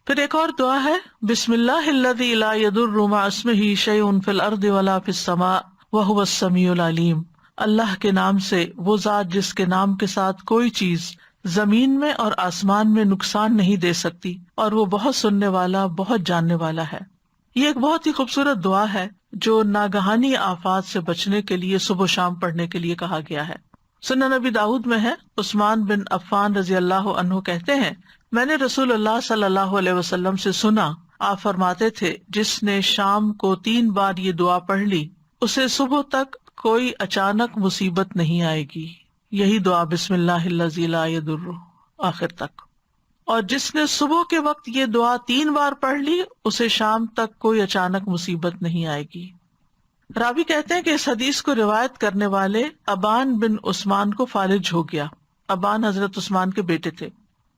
پھر ایک اور دعا ہے، بسم اللہ الذی لا یضر مع اسمہ شیء فی الارض ولا فی السماء وہو السمیع العلیم۔ اللہ کے نام سے، وہ ذات جس کے نام کے ساتھ کوئی چیز زمین میں اور آسمان میں نقصان نہیں دے سکتی، اور وہ بہت سننے والا، بہت جاننے والا ہے۔ یہ ایک بہت ہی خوبصورت دعا ہے جو ناگہانی آفات سے بچنے کے لیے صبح و شام پڑھنے کے لیے کہا گیا ہے۔ سنن نبی داؤد میں ہے، عثمان بن عفان رضی اللہ عنہ کہتے ہیں، میں نے رسول اللہ صلی اللہ علیہ وسلم سے سنا، آپ فرماتے تھے، جس نے شام کو 3 بار یہ دعا پڑھ لی، اسے صبح تک کوئی اچانک مصیبت نہیں آئے گی۔ یہی دعا بسم اللہ الذی لا یضر آخر تک۔ اور جس نے صبح کے وقت یہ دعا 3 بار پڑھ لی، اسے شام تک کوئی اچانک مصیبت نہیں آئے گی۔ راوی کہتے ہیں کہ اس حدیث کو روایت کرنے والے ابان بن عثمان کو فالج ہو گیا۔ ابان حضرت عثمان کے بیٹے تھے۔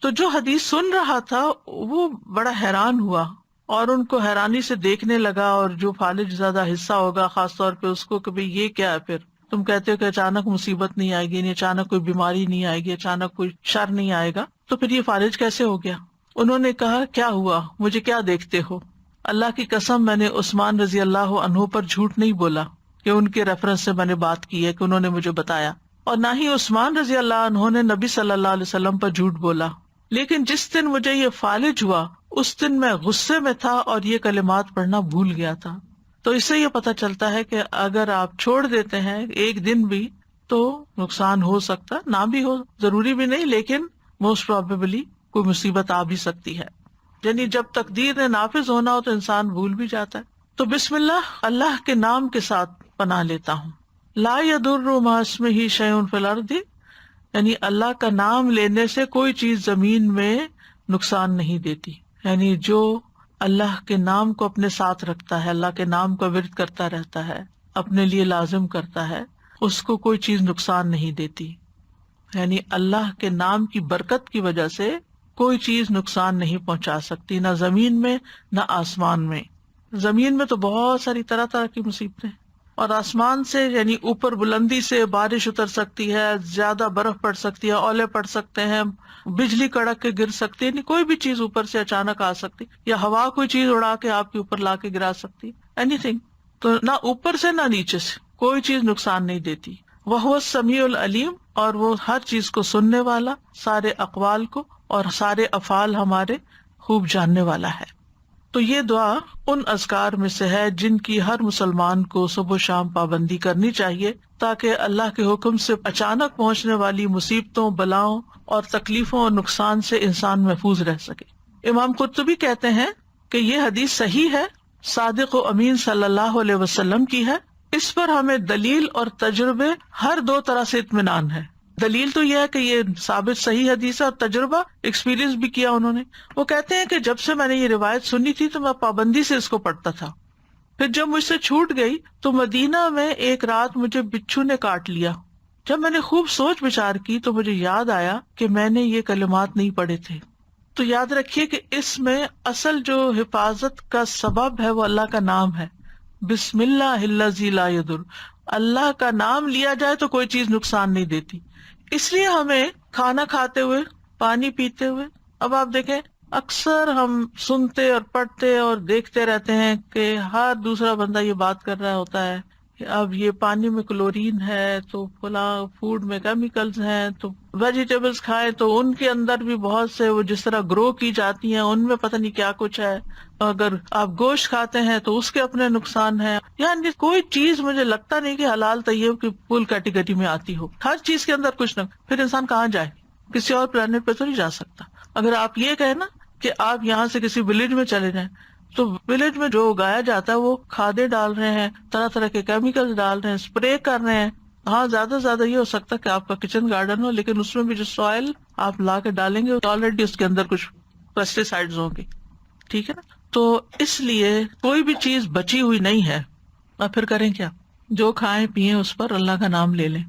تو جو حدیث سن رہا تھا وہ بڑا حیران ہوا اور ان کو حیرانی سے دیکھنے لگا، اور جو فالج زیادہ حصہ ہوگا خاص طور پہ اس کو کہ بھئی یہ کیا ہے، پھر تم کہتے ہو کہ اچانک مصیبت نہیں آئے گی، یعنی اچانک کوئی بیماری نہیں آئے گی، اچانک کوئی شر نہیں آئے گا، تو پھر یہ فالج کیسے ہو گیا؟ انہوں نے کہا، کیا ہوا، مجھے کیا دیکھتے ہو؟ اللہ کی قسم، میں نے عثمان رضی اللہ عنہ پر جھوٹ نہیں بولا کہ ان کے ریفرنس سے میں نے بات کی ہے کہ انہوں نے مجھے بتایا، اور نہ ہی عثمان رضی اللہ عنہ نے نبی صلی اللہ علیہ وسلم پر جھوٹ بولا، لیکن جس دن مجھے یہ فالج ہوا اس دن میں غصے میں تھا اور یہ کلمات پڑھنا بھول گیا تھا۔ تو اس سے یہ پتہ چلتا ہے کہ اگر آپ چھوڑ دیتے ہیں ایک دن بھی تو نقصان ہو سکتا، نہ بھی ہو، ضروری بھی نہیں، لیکن موسٹ پروبیبلی کوئی مصیبت آ بھی سکتی ہے۔ یعنی جب تقدیر نے نافذ ہونا ہو تو انسان بھول بھی جاتا ہے۔ تو بسم اللہ، اللہ کے نام کے ساتھ پناہ لیتا ہوں۔ لا یضر مع اسمہ شیء فی الارض، یعنی اللہ کا نام لینے سے کوئی چیز زمین میں نقصان نہیں دیتی، یعنی جو اللہ کے نام کو اپنے ساتھ رکھتا ہے، اللہ کے نام کا ورد کرتا رہتا ہے، اپنے لیے لازم کرتا ہے، اس کو کوئی چیز نقصان نہیں دیتی۔ یعنی اللہ کے نام کی برکت کی وجہ سے کوئی چیز نقصان نہیں پہنچا سکتی، نہ زمین میں نہ آسمان میں۔ زمین میں تو بہت ساری طرح طرح کی مصیبتیں، اور آسمان سے یعنی اوپر بلندی سے بارش اتر سکتی ہے، زیادہ برف پڑ سکتی ہے، اولے پڑ سکتے ہیں، بجلی کڑک کے گر سکتی ہے، یعنی کوئی بھی چیز اوپر سے اچانک آ سکتی، یا ہوا کوئی چیز اڑا کے آپ کے اوپر لا کے گرا سکتی، اینی تھنگ۔ تو نہ اوپر سے نہ نیچے سے کوئی چیز نقصان نہیں دیتی۔ وَهُوَ السَّمِيعُ الْعَلِيمُ، اور وہ ہر چیز کو سننے والا، سارے اقوال کو اور سارے افعال ہمارے خوب جاننے والا ہے۔ تو یہ دعا ان اذکار میں سے ہے جن کی ہر مسلمان کو صبح و شام پابندی کرنی چاہیے، تاکہ اللہ کے حکم سے اچانک پہنچنے والی مصیبتوں، بلاؤں اور تکلیفوں اور نقصان سے انسان محفوظ رہ سکے۔ امام قرطبی کہتے ہیں کہ یہ حدیث صحیح ہے، صادق و امین صلی اللہ علیہ وسلم کی ہے، اس پر ہمیں دلیل اور تجربے ہر 2 طرح سے اطمینان ہے۔ دلیل تو یہ ہے کہ یہ ثابت صحیح حدیث ہے، اور تجربہ، ایکسپیرینس بھی کیا انہوں نے۔ وہ کہتے ہیں کہ جب سے میں نے یہ روایت سنی تھی تو میں پابندی سے اس کو پڑھتا تھا، پھر جب مجھ سے چھوٹ گئی تو مدینہ میں ایک رات مجھے بچھو نے کاٹ لیا۔ جب میں نے خوب سوچ بچار کی تو مجھے یاد آیا کہ میں نے یہ کلمات نہیں پڑھے تھے۔ تو یاد رکھیے کہ اس میں اصل جو حفاظت کا سبب ہے وہ اللہ کا نام ہے، بسم اللہ الذی لا یضر، اللہ کا نام لیا جائے تو کوئی چیز نقصان نہیں دیتی۔ اس لیے ہمیں کھانا کھاتے ہوئے، پانی پیتے ہوئے، اب آپ دیکھیں اکثر ہم سنتے اور پڑھتے اور دیکھتے رہتے ہیں کہ ہر دوسرا بندہ یہ بات کر رہا ہوتا ہے کہ اب یہ پانی میں کلورین ہے، تو فلاں فوڈ میں کیمیکلز ہیں، تو ویجیٹیبلز کھائیں تو ان کے اندر بھی بہت سے وہ جس طرح گرو کی جاتی ہیں ان میں پتہ نہیں کیا کچھ ہے، اگر آپ گوشت کھاتے ہیں تو اس کے اپنے نقصان ہیں۔ یعنی کوئی چیز مجھے لگتا نہیں کہ حلال طیب کی فل کیٹیگری میں آتی ہو، ہر چیز کے اندر کچھ نہ، پھر انسان کہاں جائے؟ کسی اور پلانٹ پہ تو نہیں جا سکتا۔ اگر آپ یہ کہیں نا کہ آپ یہاں سے کسی ولیج میں چلے جائیں تو ولیج میں جو اگایا جاتا ہے وہ کھادیں ڈال رہے ہیں، طرح طرح کے کیمیکل ڈال رہے ہیں، اسپرے کر رہے ہیں۔ ہاں زیادہ سے زیادہ یہ ہو سکتا ہے کہ آپ کا کچن گارڈن ہو، لیکن اس میں بھی جو سوائل آپ لا کے ڈالیں گے آلریڈی اس کے اندر کچھ پیسٹی سائڈز ہوں گے، ٹھیک ہے نا؟ تو اس لیے کوئی بھی چیز بچی ہوئی نہیں ہے، اور پھر کریں کیا؟ جو کھائیں پیئیں اس پر اللہ کا نام لے لیں،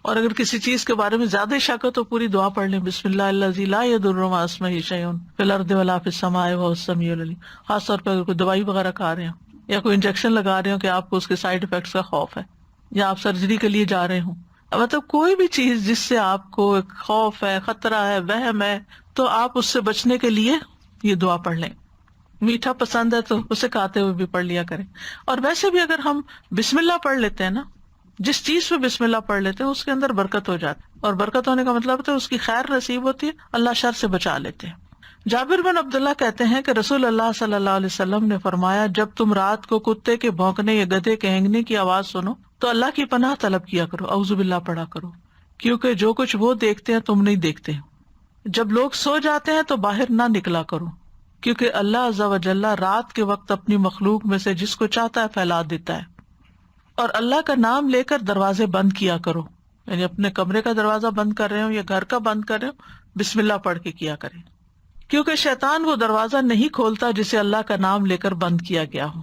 اور اگر کسی چیز کے بارے میں زیادہ شک ہو تو پوری دعا پڑھ لیں، بسم اللہ الذی لا یضر مع اسمہ شیء فی الارض ولا فی السماء وہو السمیع العلیم۔ خاص طور پر اگر کوئی دوائی وغیرہ کھا رہے ہوں یا کوئی انجیکشن لگا رہے ہوں کہ آپ کو اس کے سائڈ افیکٹس کا خوف ہے، یا آپ سرجری کے لیے جا رہے ہوں، مطلب کوئی بھی چیز جس سے آپ کو ایک خوف ہے، خطرہ ہے، وہم ہے، تو آپ اس سے بچنے کے لیے یہ دعا پڑھ لیں۔ میٹھا پسند ہے تو اسے کھاتے ہوئے بھی پڑھ لیا کریں. اور ویسے بھی اگر ہم بسم اللہ پڑھ لیتے ہیں نا، جس چیز پہ بسم اللہ پڑھ لیتے ہیں اس کے اندر برکت ہو جاتی ہے، اور برکت ہونے کا مطلب ہوتا ہے اس کی خیر نصیب ہوتی ہے، اللہ شر سے بچا لیتے ہیں. جابر بن عبداللہ کہتے ہیں کہ رسول اللہ صلی اللہ علیہ وسلم نے فرمایا، جب تم رات کو کتے کے بھونکنے یا گدھے کے ہینگنے کی آواز سنو تو اللہ کی پناہ طلب کیا کرو، اعوذ باللہ پڑھا کرو، کیونکہ جو کچھ وہ دیکھتے ہیں تم نہیں دیکھتے. جب لوگ سو جاتے ہیں تو باہر نہ نکلا کرو، کیونکہ اللہ عز و جل رات کے وقت اپنی مخلوق میں سے جس کو چاہتا ہے پھیلا دیتا ہے. اور اللہ کا نام لے کر دروازے بند کیا کرو، یعنی اپنے کمرے کا دروازہ بند کر رہے ہو یا گھر کا بند کر رہے ہو، بسم اللہ پڑھ کے کیا کریں، کیونکہ شیطان وہ دروازہ نہیں کھولتا جسے اللہ کا نام لے کر بند کیا گیا ہو.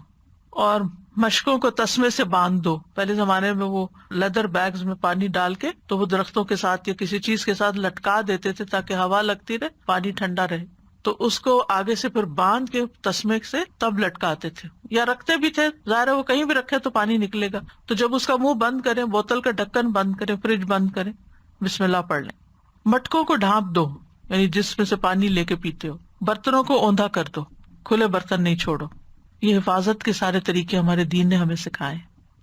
اور مشکوں کو تسمے سے باندھ دو. پہلے زمانے میں وہ لیدر بیگز میں پانی ڈال کے تو وہ درختوں کے ساتھ یا کسی چیز کے ساتھ لٹکا دیتے تھے تاکہ ہوا لگتی رہے، پانی ٹھنڈا رہے. تو اس کو آگے سے پھر باندھ کے تسمے سے تب لٹکاتے تھے، یا رکھتے بھی تھے، ظاہر ہے وہ کہیں بھی رکھے تو پانی نکلے گا. تو جب اس کا منہ بند کریں، بوتل کا ڈھکن بند کریں، فریج بند کریں، بسم اللہ پڑھ لیں. مٹکوں کو ڈھانپ دو، یعنی جس میں سے پانی لے کے پیتے ہو. برتنوں کو اوندا کر دو، کھلے برتن نہیں چھوڑو. یہ حفاظت کے سارے طریقے ہمارے دین نے ہمیں سکھائے،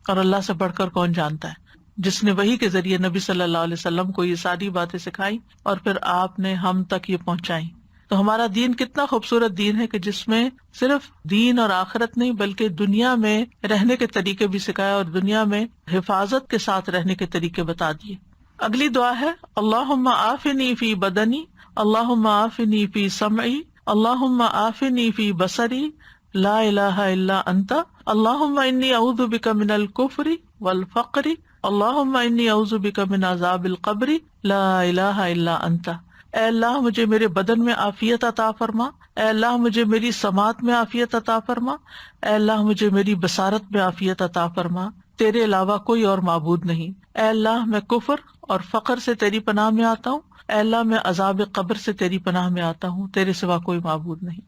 اور اللہ سے بڑھ کر کون جانتا ہے، جس نے وحی کے ذریعے نبی صلی اللہ علیہ وسلم کو یہ ساری باتیں سکھائی اور پھر آپ نے ہم تک یہ پہنچائی. تو ہمارا دین کتنا خوبصورت دین ہے کہ جس میں صرف دین اور آخرت نہیں بلکہ دنیا میں رہنے کے طریقے بھی سکھائے اور دنیا میں حفاظت کے ساتھ رہنے کے طریقے بتا دیے. اگلی دعا ہے اللہم عافنی فی بدنی، اللہم عافنی فی سمعی، اللہم عافنی فی بصری، لا الہ الا انت، اللہم انی اعوذ بک من الکفر والفقر، اللہم انی اعوذ بک من عذاب القبر، لا الہ الا انت. اے اللہ مجھے میرے بدن میں عافیت عطا فرما، اے اللہ مجھے میری سماعت میں عافیت عطا فرما، اے اللہ مجھے میری بصارت میں عافیت عطا فرما، تیرے علاوہ کوئی اور معبود نہیں. اے اللہ میں کفر اور فقر سے تیری پناہ میں آتا ہوں، اے اللہ میں عذاب قبر سے تیری پناہ میں آتا ہوں، تیرے سوا کوئی معبود نہیں.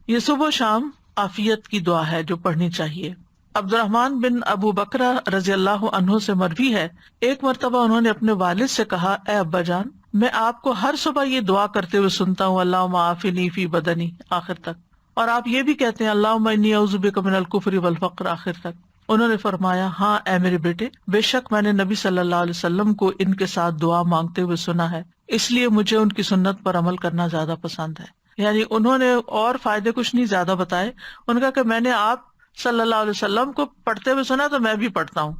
یہ صبح و شام عافیت کی دعا ہے جو پڑھنی چاہیے. عبد الرحمن بن ابو بکرہ رضی اللہ عنہ سے مروی ہے، ایک مرتبہ انہوں نے اپنے والد سے کہا، اے ابا جان، میں آپ کو ہر صبح یہ دعا کرتے ہوئے سنتا ہوں، اللہم عافنی فی بدنی آخر تک، اور آپ یہ بھی کہتے ہیں اللہم انی اعوذ بک من الکفر والفقر آخر تک. انہوں نے فرمایا، ہاں اے میرے بیٹے، بے شک میں نے نبی صلی اللہ علیہ وسلم کو ان کے ساتھ دعا مانگتے ہوئے سنا ہے، اس لیے مجھے ان کی سنت پر عمل کرنا زیادہ پسند ہے. یعنی انہوں نے اور فائدے کچھ نہیں زیادہ بتائے، ان کا کہ میں نے آپ صلی اللہ علیہ وسلم کو پڑھتے ہوئے سنا تو میں بھی پڑھتا ہوں،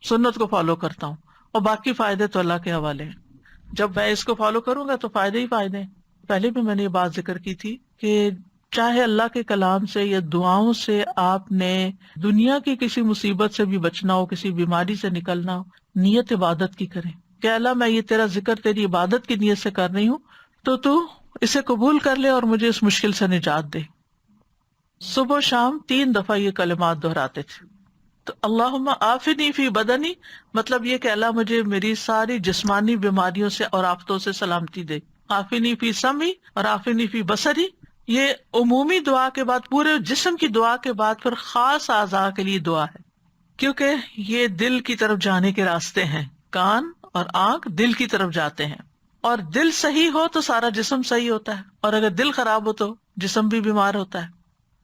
سنت کو فالو کرتا ہوں، اور باقی فائدے تو اللہ کے حوالے ہیں. جب میں اس کو فالو کروں گا تو فائدے ہی فائدے ہیں. پہلے بھی میں نے یہ بات ذکر کی تھی کہ چاہے اللہ کے کلام سے یا دعاؤں سے آپ نے دنیا کی کسی مصیبت سے بھی بچنا ہو، کسی بیماری سے نکلنا ہو، نیت عبادت کی کریں کہ اللہ میں یہ تیرا ذکر تیری عبادت کی نیت سے کر رہی ہوں، تو اسے قبول کر لے اور مجھے اس مشکل سے نجات دے. صبح و شام 3 دفعہ یہ کلمات دہراتے تھے. تو اللہم عافنی فی بدنی مطلب یہ کہ اللہ مجھے میری ساری جسمانی بیماریوں سے اور آفتوں سے سلامتی دے. عافنی فی سمعی اور عافنی فی بصری، یہ عمومی دعا کے بعد، پورے جسم کی دعا کے بعد پھر خاص اعضاء کے لیے دعا ہے، کیونکہ یہ دل کی طرف جانے کے راستے ہیں. کان اور آنکھ دل کی طرف جاتے ہیں، اور دل صحیح ہو تو سارا جسم صحیح ہوتا ہے، اور اگر دل خراب ہو تو جسم بھی بیمار ہوتا ہے.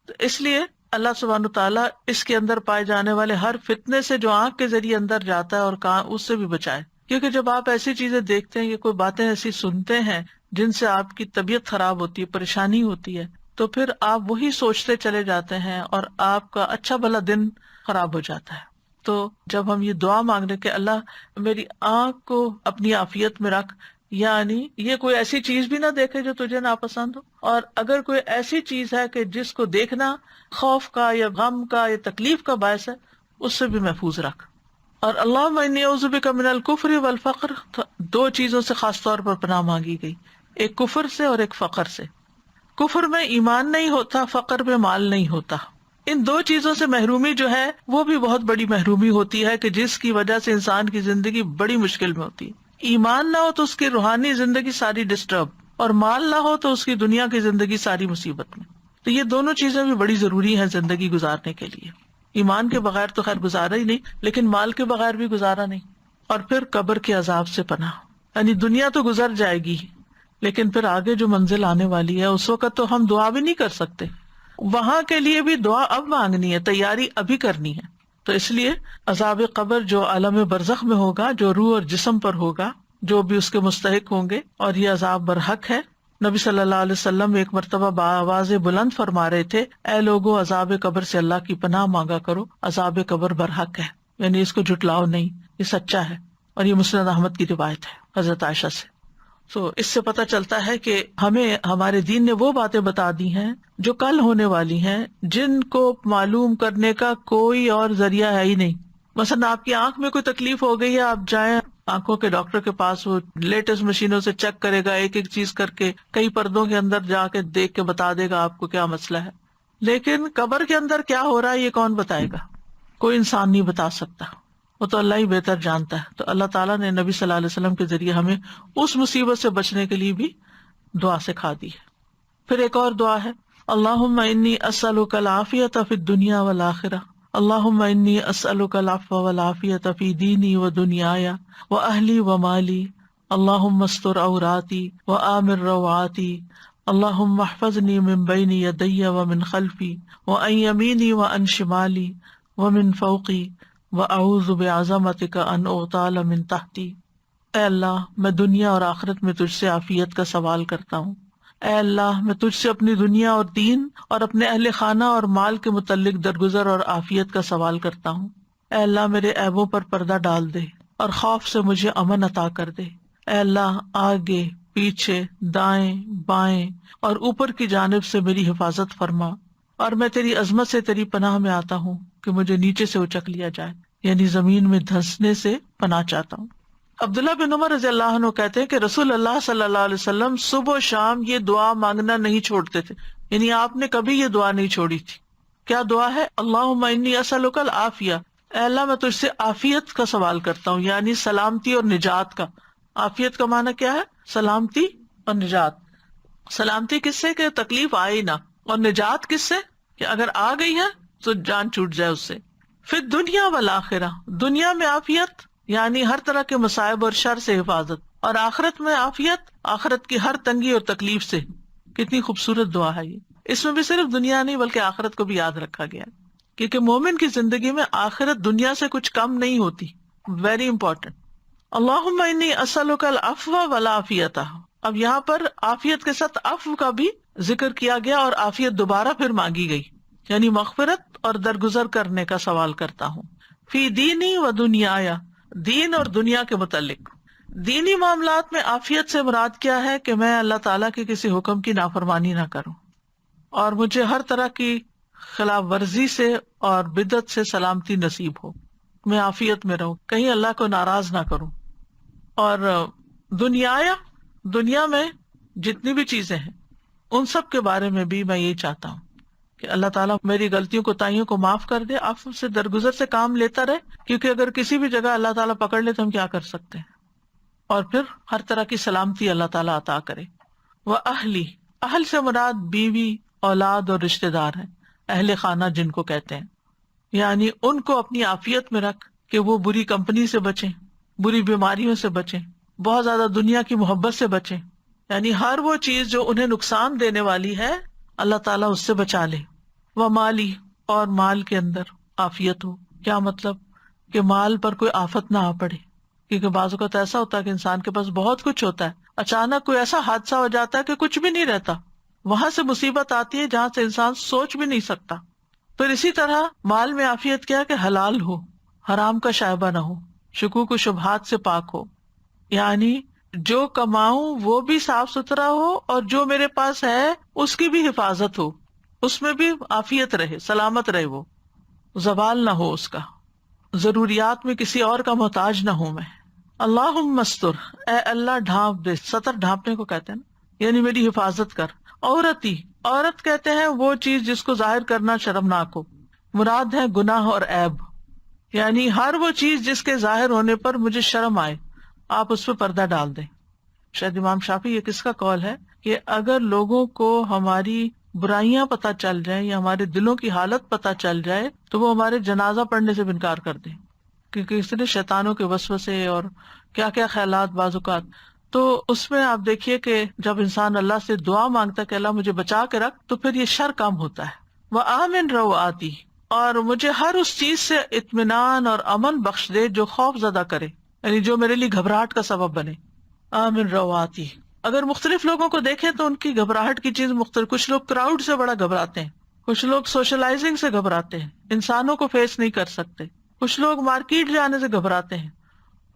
تو اس لیے اللہ سبحانہ تعالیٰ اس کے اندر پائے جانے والے ہر فتنے سے جو آنکھ کے ذریعے اندر جاتا ہے اور کان، اس سے بھی بچائے. کیونکہ جب آپ ایسی چیزیں دیکھتے ہیں یا کوئی باتیں ایسی سنتے ہیں جن سے آپ کی طبیعت خراب ہوتی ہے، پریشانی ہوتی ہے، تو پھر آپ وہی سوچتے چلے جاتے ہیں اور آپ کا اچھا بھلا دن خراب ہو جاتا ہے. تو جب ہم یہ دعا مانگ رہے کہ اللہ میری آنکھ کو اپنی عافیت میں رکھ، یعنی یہ کوئی ایسی چیز بھی نہ دیکھے جو تجھے ناپسند ہو، اور اگر کوئی ایسی چیز ہے کہ جس کو دیکھنا خوف کا یا غم کا یا تکلیف کا باعث ہے، اس سے بھی محفوظ رکھ. اور اللہم انی اعوذ بک من الکفر والفقر، 2 چیزوں سے خاص طور پر پناہ مانگی گئی، ایک کفر سے اور ایک فقر سے. کفر میں ایمان نہیں ہوتا، فقر میں مال نہیں ہوتا. ان 2 چیزوں سے محرومی جو ہے وہ بھی بہت بڑی محرومی ہوتی ہے کہ جس کی وجہ سے انسان کی زندگی بڑی مشکل میں ہوتی ہے. ایمان نہ ہو تو اس کی روحانی زندگی ساری ڈسٹرب، اور مال نہ ہو تو اس کی دنیا کی زندگی ساری مصیبت میں. تو یہ دونوں چیزیں بھی بڑی ضروری ہیں زندگی گزارنے کے لیے. ایمان کے بغیر تو خیر گزارا ہی نہیں، لیکن مال کے بغیر بھی گزارا نہیں. اور پھر قبر کے عذاب سے پناہ، یعنی دنیا تو گزر جائے گی لیکن پھر آگے جو منزل آنے والی ہے اس وقت تو ہم دعا بھی نہیں کر سکتے. وہاں کے لیے بھی دعا اب مانگنی ہے، تیاری ابھی کرنی ہے. تو اس لیے عذاب قبر جو عالم برزخ میں ہوگا، جو روح اور جسم پر ہوگا، جو بھی اس کے مستحق ہوں گے، اور یہ عذاب برحق ہے. نبی صلی اللہ علیہ وسلم ایک مرتبہ بآواز بلند فرما رہے تھے، اے لوگوں، عذاب قبر سے اللہ کی پناہ مانگا کرو، عذاب قبر برحق ہے، یعنی اس کو جھٹلاؤ نہیں، یہ سچا ہے. اور یہ مسند احمد کی روایت ہے حضرت عائشہ سے. تو اس سے پتہ چلتا ہے کہ ہمیں ہمارے دین نے وہ باتیں بتا دی ہیں جو کل ہونے والی ہیں، جن کو معلوم کرنے کا کوئی اور ذریعہ ہے ہی نہیں. مثلا آپ کی آنکھ میں کوئی تکلیف ہو گئی ہے، آپ جائیں آنکھوں کے ڈاکٹر کے پاس، وہ لیٹسٹ مشینوں سے چیک کرے گا، ایک ایک چیز کر کے کئی پردوں کے اندر جا کے دیکھ کے بتا دے گا آپ کو کیا مسئلہ ہے. لیکن قبر کے اندر کیا ہو رہا ہے یہ کون بتائے گا؟ کوئی انسان نہیں بتا سکتا، وہ تو اللہ ہی بہتر جانتا ہے. تو اللہ تعالیٰ نے نبی صلی اللہ علیہ وسلم کے ذریعے ہمیں اس مصیبت سے بچنے کے لیے بھی دعا سکھا دی ہے. پھر ایک اور دعا ہے، اللہم انی اسألک العافیۃ فی الدنیا والآخرہ، اللہم انی اسألک العفو والعافیۃ فی دینی و دنیای و اہلی و مالی، اللہم استر عوراتی و آمن روعاتی، اللہم احفظنی من بین یدی و من خلفی و عن یمینی و عن شمالی و من فوقی وَأَعُوذُ بِعَظَمَتِكَ أَنْ أُغْتَالَ مِنْ تَحْتِي. اے اللہ، میں دنیا اور آخرت میں تجھ سے عافیت کا سوال کرتا ہوں. اے اللہ، میں تجھ سے اپنی دنیا اور دین اور اپنے اہل خانہ اور مال کے متعلق درگزر اور عافیت کا سوال کرتا ہوں. اے اللہ، میرے عیبوں پر پردہ ڈال دے اور خوف سے مجھے امن عطا کر دے. اے اللہ، آگے، پیچھے، دائیں، بائیں اور اوپر کی جانب سے میری حفاظت فرما، اور میں تیری عظمت سے تیری پناہ میں آتا ہوں کہ مجھے نیچے سے اچک لیا جائے، یعنی زمین میں دھنسنے سے پناہ چاہتا ہوں. عبداللہ بن عمر رضی اللہ عنہ کہتے ہیں کہ رسول اللہ صلی اللہ علیہ وسلم صبح و شام یہ دعا مانگنا نہیں چھوڑتے تھے، یعنی آپ نے کبھی یہ دعا نہیں چھوڑی تھی. کیا دعا ہے؟ اللہم انی اسألک العافیہ، اے اللہ میں تجھ سے عافیت کا سوال کرتا ہوں، یعنی سلامتی اور نجات کا. عافیت کا معنی کیا ہے؟ سلامتی اور نجات. سلامتی کس سے کہ تکلیف آئے ہی نہ، اور نجات کس سے کہ اگر آ گئی ہے تو جان چھوٹ جائے اس سے. پھر دنیا والآخرہ، دنیا میں عافیت یعنی ہر طرح کے مصائب اور شر سے حفاظت، اور آخرت میں عافیت، آخرت کی ہر تنگی اور تکلیف سے. کتنی خوبصورت دعا ہے یہ. اس میں بھی صرف دنیا نہیں بلکہ آخرت کو بھی یاد رکھا گیا ہے، کیونکہ مومن کی زندگی میں آخرت دنیا سے کچھ کم نہیں ہوتی. Very important. اللہم انی اسألک العفو والعافیۃ. اب یہاں پر عافیت کے ساتھ عفو کا بھی ذکر کیا گیا اور عافیت دوبارہ پھر مانگی گئی، یعنی مغفرت اور درگزر کرنے کا سوال کرتا ہوں. فی دینی و دنیایا، دین اور دنیا کے متعلق. دینی معاملات میں عافیت سے مراد کیا ہے کہ میں اللہ تعالیٰ کے کسی حکم کی نافرمانی نہ کروں، اور مجھے ہر طرح کی خلاف ورزی سے اور بدعت سے سلامتی نصیب ہو، میں عافیت میں رہوں، کہیں اللہ کو ناراض نہ کروں. اور دنیایا، دنیا میں جتنی بھی چیزیں ہیں ان سب کے بارے میں بھی میں یہی چاہتا ہوں کہ اللہ تعالیٰ میری غلطیوں کوتاہیوں کو معاف کر دے، عفو سے درگزر سے کام لیتا رہے، کیونکہ اگر کسی بھی جگہ اللہ تعالیٰ پکڑ لے تو ہم کیا کر سکتے ہیں. اور پھر ہر طرح کی سلامتی اللہ تعالیٰ عطا کرے. وہ اہلی، اہل سے مراد بیوی، اولاد اور رشتے دار ہیں، اہل خانہ جن کو کہتے ہیں، یعنی ان کو اپنی عافیت میں رکھ کہ وہ بری کمپنی سے بچیں، بری بیماریوں سے بچیں، بہت زیادہ دنیا کی محبت سے بچیں، یعنی ہر وہ چیز جو انہیں نقصان دینے والی ہے اللہ تعالیٰ اس سے بچا لے. وہ مالی، اور مال کے اندر عافیت ہو. کیا مطلب؟ کہ مال پر کوئی آفت نہ آ پڑے، کیونکہ بعض اوقات ایسا ہوتا ہے کہ انسان کے پاس بہت کچھ ہوتا ہے، اچانک کوئی ایسا حادثہ ہو جاتا ہے کہ کچھ بھی نہیں رہتا، وہاں سے مصیبت آتی ہے جہاں سے انسان سوچ بھی نہیں سکتا. پھر اسی طرح مال میں عافیت کیا کہ حلال ہو، حرام کا شائبہ نہ ہو، شکوک و شبہات سے پاک ہو، یعنی جو کماؤں وہ بھی صاف ستھرا ہو اور جو میرے پاس ہے اس کی بھی حفاظت ہو، اس میں بھی عافیت رہے، سلامت رہے، وہ زوال نہ ہو اس کا، ضروریات میں کسی اور کا محتاج نہ ہوں میں. اللہم استر، اے اللہ ڈھانپ دے، سطر ڈھانپنے کو کہتے ہیں نا، یعنی میری حفاظت کر. عورتی، عورت کہتے ہیں وہ چیز جس کو ظاہر کرنا شرمناک ہو، مراد ہے گناہ اور عیب، یعنی ہر وہ چیز جس کے ظاہر ہونے پر مجھے شرم آئے آپ اس پہ پردہ ڈال دیں. شاید امام شافعی یہ کس کا قول ہے کہ اگر لوگوں کو ہماری برائیاں پتہ چل جائیں یا ہمارے دلوں کی حالت پتہ چل جائے تو وہ ہمارے جنازہ پڑھنے سے انکار کر دیں، کیونکہ اس نے شیطانوں کے وسوسے اور کیا کیا خیالات بعض اوقات. تو اس میں آپ دیکھیے کہ جب انسان اللہ سے دعا مانگتا ہے کہ اللہ مجھے بچا کے رکھ، تو پھر یہ شر کم ہوتا ہے. وآمن روعاتی، اور مجھے ہر اس چیز سے اطمینان اور امن بخش دے جو خوف زدہ کرے، یعنی جو میرے لیے گھبراہٹ کا سبب بنے. آمن روعاتی. اگر مختلف لوگوں کو دیکھیں تو ان کی گھبراہٹ کی چیز مختلف. کچھ لوگ کراؤڈ سے بڑا گھبراتے ہیں، کچھ لوگ سوشلائزنگ سے گھبراتے ہیں، انسانوں کو فیس نہیں کر سکتے، کچھ لوگ مارکیٹ جانے سے گھبراتے ہیں،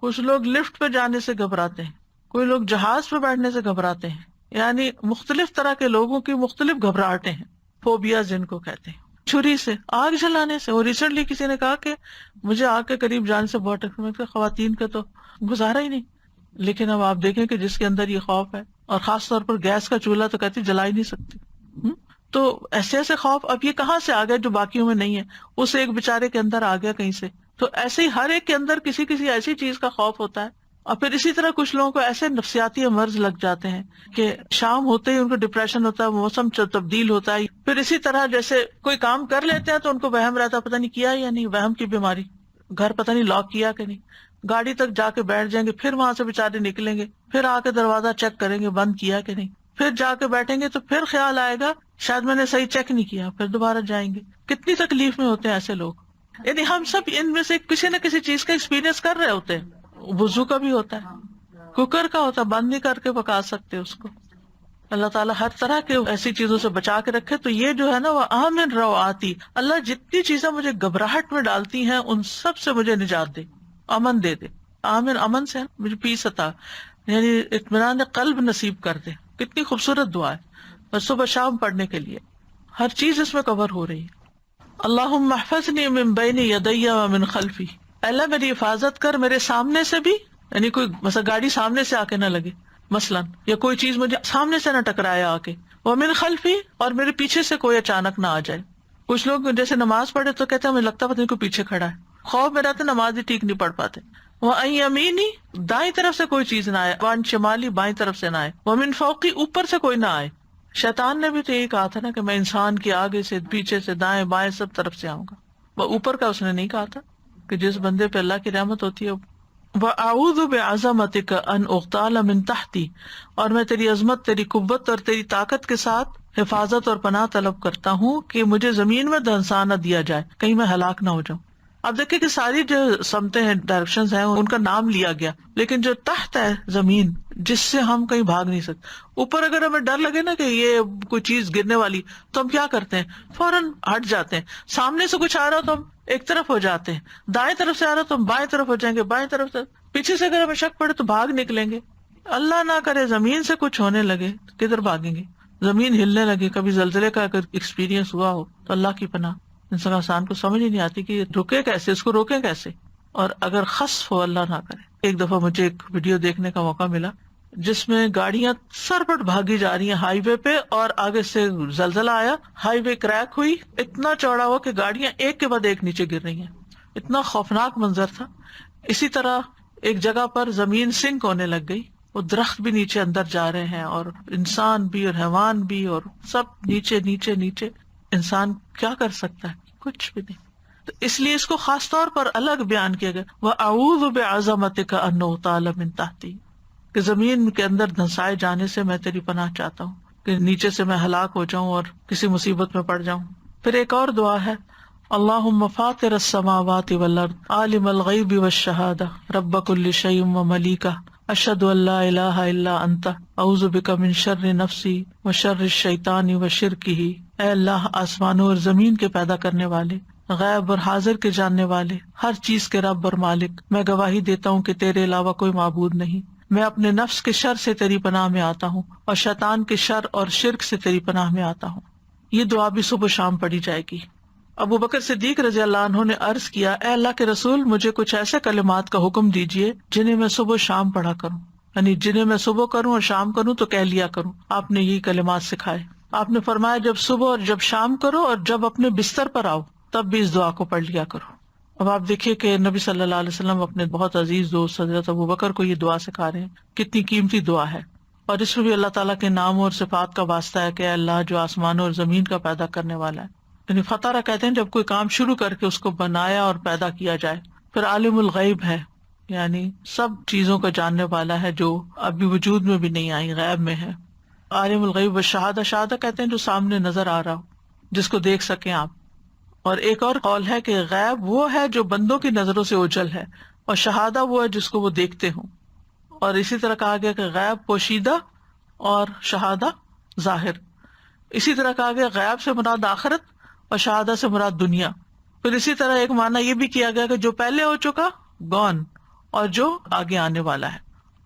کچھ لوگ لفٹ پہ جانے سے گھبراتے ہیں، کوئی لوگ جہاز پہ بیٹھنے سے گھبراتے ہیں. یعنی مختلف طرح کے لوگوں کی مختلف گھبراہٹیں ہیں، فوبیا جن کو کہتے ہیں. چھری سے، آگ جلانے سے. اور ریسنٹلی کسی نے کہا کہ مجھے آگ کے قریب جانے سے بہت ڈر. میں کہا خواتین کا تو گزارا ہی نہیں. لیکن اب آپ دیکھیں کہ جس کے اندر یہ خوف ہے، اور خاص طور پر گیس کا چولہا تو کہتی جلا ہی نہیں سکتی. تو ایسے ایسے خوف اب یہ کہاں سے آ گیا جو باقیوں میں نہیں ہے، اس ایک بےچارے کے اندر آ گیا کہیں سے. تو ایسے ہی ہر ایک کے اندر کسی کسی ایسی چیز کا خوف ہوتا ہے. اور پھر اسی طرح کچھ لوگوں کو ایسے نفسیاتی امراض لگ جاتے ہیں کہ شام ہوتے ہی ان کو ڈپریشن ہوتا ہے، موسم تبدیل ہوتا ہے. پھر اسی طرح جیسے کوئی کام کر لیتے ہیں تو ان کو وہم رہتا ہے پتہ نہیں کیا یا نہیں، وہم کی بیماری. گھر پتہ نہیں لاک کیا کہ نہیں، گاڑی تک جا کے بیٹھ جائیں گے، پھر وہاں سے بےچارے نکلیں گے، پھر آ کے دروازہ چیک کریں گے بند کیا کہ نہیں، پھر جا کے بیٹھیں گے تو پھر خیال آئے گا شاید میں نے صحیح چیک نہیں کیا، پھر دوبارہ جائیں گے. کتنی تکلیف میں ہوتے ہیں ایسے لوگ. یعنی ہم سب ان میں سے کسی نہ کسی چیز کا ایکسپیرئنس کر رہے ہوتے ہیں. وضو کا بھی ہوتا ہے، کوکر کا ہوتا ہے، بند نہیں کر کے پکا سکتے اس کو. اللہ تعالیٰ ہر طرح کے ایسی چیزوں سے بچا کے رکھے. تو یہ جو ہے نا وہ آمن روعاتی، اللہ جتنی چیزیں مجھے گھبراہٹ میں ڈالتی ہیں ان سب سے مجھے نجات دے، امن دے دے. آمن امن سے مجھے پیس عطا، یعنی اطمینان قلب نصیب کر دے. کتنی خوبصورت دعا ہے، بس صبح شام پڑھنے کے لیے ہر چیز اس میں کور ہو رہی ہے. اللہم احفظنی من بین یدی ومن خلفی، اللہ میری حفاظت کر میرے سامنے سے بھی، یعنی کوئی مثلا گاڑی سامنے سے آ کے نہ لگے مثلاً، یا کوئی چیز مجھے سامنے سے نہ ٹکرائے آ کے. ومن خلفی، اور میرے پیچھے سے کوئی اچانک نہ آ جائے. کچھ لوگ جیسے نماز پڑھے تو کہتے ہیں مجھے لگتا ہے پتہ نہیں کوئی پیچھے کھڑا ہے، خوف میں رہتے نماز ہی ٹھیک نہیں پڑھ پاتے. وَعَنْ یمینی، دائیں طرف سے کوئی چیز نہ آئے. وَعَنْ شمالی، بائیں طرف سے نہ آئے. وَمِنْ فَوْقی، اوپر سے کوئی نہ آئے. شیطان نے بھی تو یہی کہا تھا نا کہ میں انسان کے آگے سے، پیچھے سے، دائیں بائیں سب طرف سے آؤں گا. وہ اوپر کا اس نے نہیں کہا تھا کہ جس بندے پہ اللہ کی رحمت ہوتی ہے. وَأَعُوذُ بِعَظَمَتِكَ أَنْ أُغْتَالَ مِنْ تَحْتِي، اور میں تیری عظمت، تیری قوت اور تیری طاقت کے ساتھ حفاظت اور پناہ طلب کرتا ہوں کہ مجھے زمین میں دھنسا نہ دیا جائے، کہیں میں ہلاک نہ ہو جاؤں. اب دیکھیں کہ ساری جو سمتیں ہیں، ڈائریکشنز ہیں، ان کا نام لیا گیا، لیکن جو تحت ہے زمین جس سے ہم کہیں بھاگ نہیں سکتے. اوپر اگر ہمیں ڈر لگے نا کہ یہ کوئی چیز گرنے والی، تو ہم کیا کرتے ہیں؟ فوراً ہٹ جاتے ہیں. سامنے سے کچھ آ رہا تو ہم ایک طرف ہو جاتے ہیں، دائیں طرف سے آ رہا تو ہم بائیں طرف ہو جائیں گے، بائیں طرف سے پیچھے سے اگر ہمیں شک پڑے تو بھاگ نکلیں گے. اللہ نہ کرے زمین سے کچھ ہونے لگے تو کدھر بھاگیں گے؟ زمین ہلنے لگے، کبھی زلزلے کا اگر ایکسپیرینس ہوا ہو تو اللہ کی پناہ. انسان کو سمجھ ہی نہیں آتی کہ یہ رکے کیسے، اس کو روکیں کیسے. اور اگر خسف ہو، اللہ نہ کرے. ایک دفعہ مجھے ایک ویڈیو دیکھنے کا موقع ملا جس میں گاڑیاں سرپٹ بھاگی جا رہی ہیں ہائی وے پہ، اور آگے سے زلزلہ آیا، ہائی وے کریک ہوئی، اتنا چوڑا ہوا کہ گاڑیاں ایک کے بعد ایک نیچے گر رہی ہیں. اتنا خوفناک منظر تھا. اسی طرح ایک جگہ پر زمین سنک ہونے لگ گئی، وہ درخت بھی نیچے اندر جا رہے ہیں، اور انسان بھی اور حیوان بھی، اور سب نیچے نیچے نیچے. انسان کیا کر سکتا ہے؟ کچھ بھی نہیں. تو اس لیے اس کو خاص طور پر الگ بیان کیا گیا، وَأَعُوذُ بِعَظَمَتِكَ أَنْ أُغْتَالَ مِنْ تَحْتِي، کہ زمین کے اندر دھنسائے جانے سے میں تیری پناہ چاہتا ہوں کہ نیچے سے میں ہلاک ہو جاؤں اور کسی مصیبت میں پڑ جاؤں. پھر ایک اور دعا ہے، اللہم فاطر السماوات والارض عالم الغیب والشہادہ رب کل شیء وملیکہ اشہد ان لا الہ الا انت اعوذ بک من شر نفسی وشر الشیطان وشرکہ. اے اللہ، آسمانوں اور زمین کے پیدا کرنے والے، غیب اور حاضر کے جاننے والے، ہر چیز کے رب اور مالک، میں گواہی دیتا ہوں کہ تیرے علاوہ کوئی معبود نہیں. میں اپنے نفس کے شر سے تیری پناہ میں آتا ہوں، اور شیطان کے شر اور شرک سے تیری پناہ میں آتا ہوں. یہ دعا بھی صبح شام پڑھی جائے گی. ابو بکر صدیق رضی اللہ عنہ نے عرض کیا، اے اللہ کے رسول، مجھے کچھ ایسے کلمات کا حکم دیجیے جنہیں میں صبح شام پڑھا کروں، یعنی جنہیں میں صبح کروں اور شام کروں تو کہہ لیا کروں. آپ نے یہی کلمات سکھائے. آپ نے فرمایا جب صبح اور جب شام کرو، اور جب اپنے بستر پر آؤ تب بھی اس دعا کو پڑھ لیا کرو. اب آپ دیکھیے کہ نبی صلی اللہ علیہ وسلم اپنے بہت عزیز دوست حضرت ابو بکر کو یہ دعا سکھا رہے ہیں. کتنی قیمتی دعا ہے، اور اس میں بھی اللہ تعالیٰ کے ناموں اور صفات کا واسطہ ہے کہ اے اللہ جو آسمانوں اور زمین کا پیدا کرنے والا ہے. یعنی فطرہ کہتے ہیں جب کوئی کام شروع کر کے اس کو بنایا اور پیدا کیا جائے. پھر عالم الغیب ہے، یعنی سب چیزوں کا جاننے والا ہے جو ابھی وجود میں بھی نہیں آئی، غیب میں ہے. عالم الغیب والشہادہ، شہادہ کہتے ہیں جو سامنے نظر آ رہا ہو. جس کو دیکھ سکیں آپ. اور ایک اور قول ہے کہ غیب وہ ہے جو بندوں کی نظروں سے اوجھل ہے، اور شہادہ وہ ہے جس کو وہ دیکھتے ہوں. اور اسی طرح کہا گیا کہ غیب پوشیدہ اور شہادہ ظاہر. اسی طرح کہا گیا غیب سے مراد آخرت اور شہادہ سے مراد دنیا. پھر اسی طرح ایک معنی یہ بھی کیا گیا کہ جو پہلے ہو چکا گون، اور جو آگے آنے والا ہے.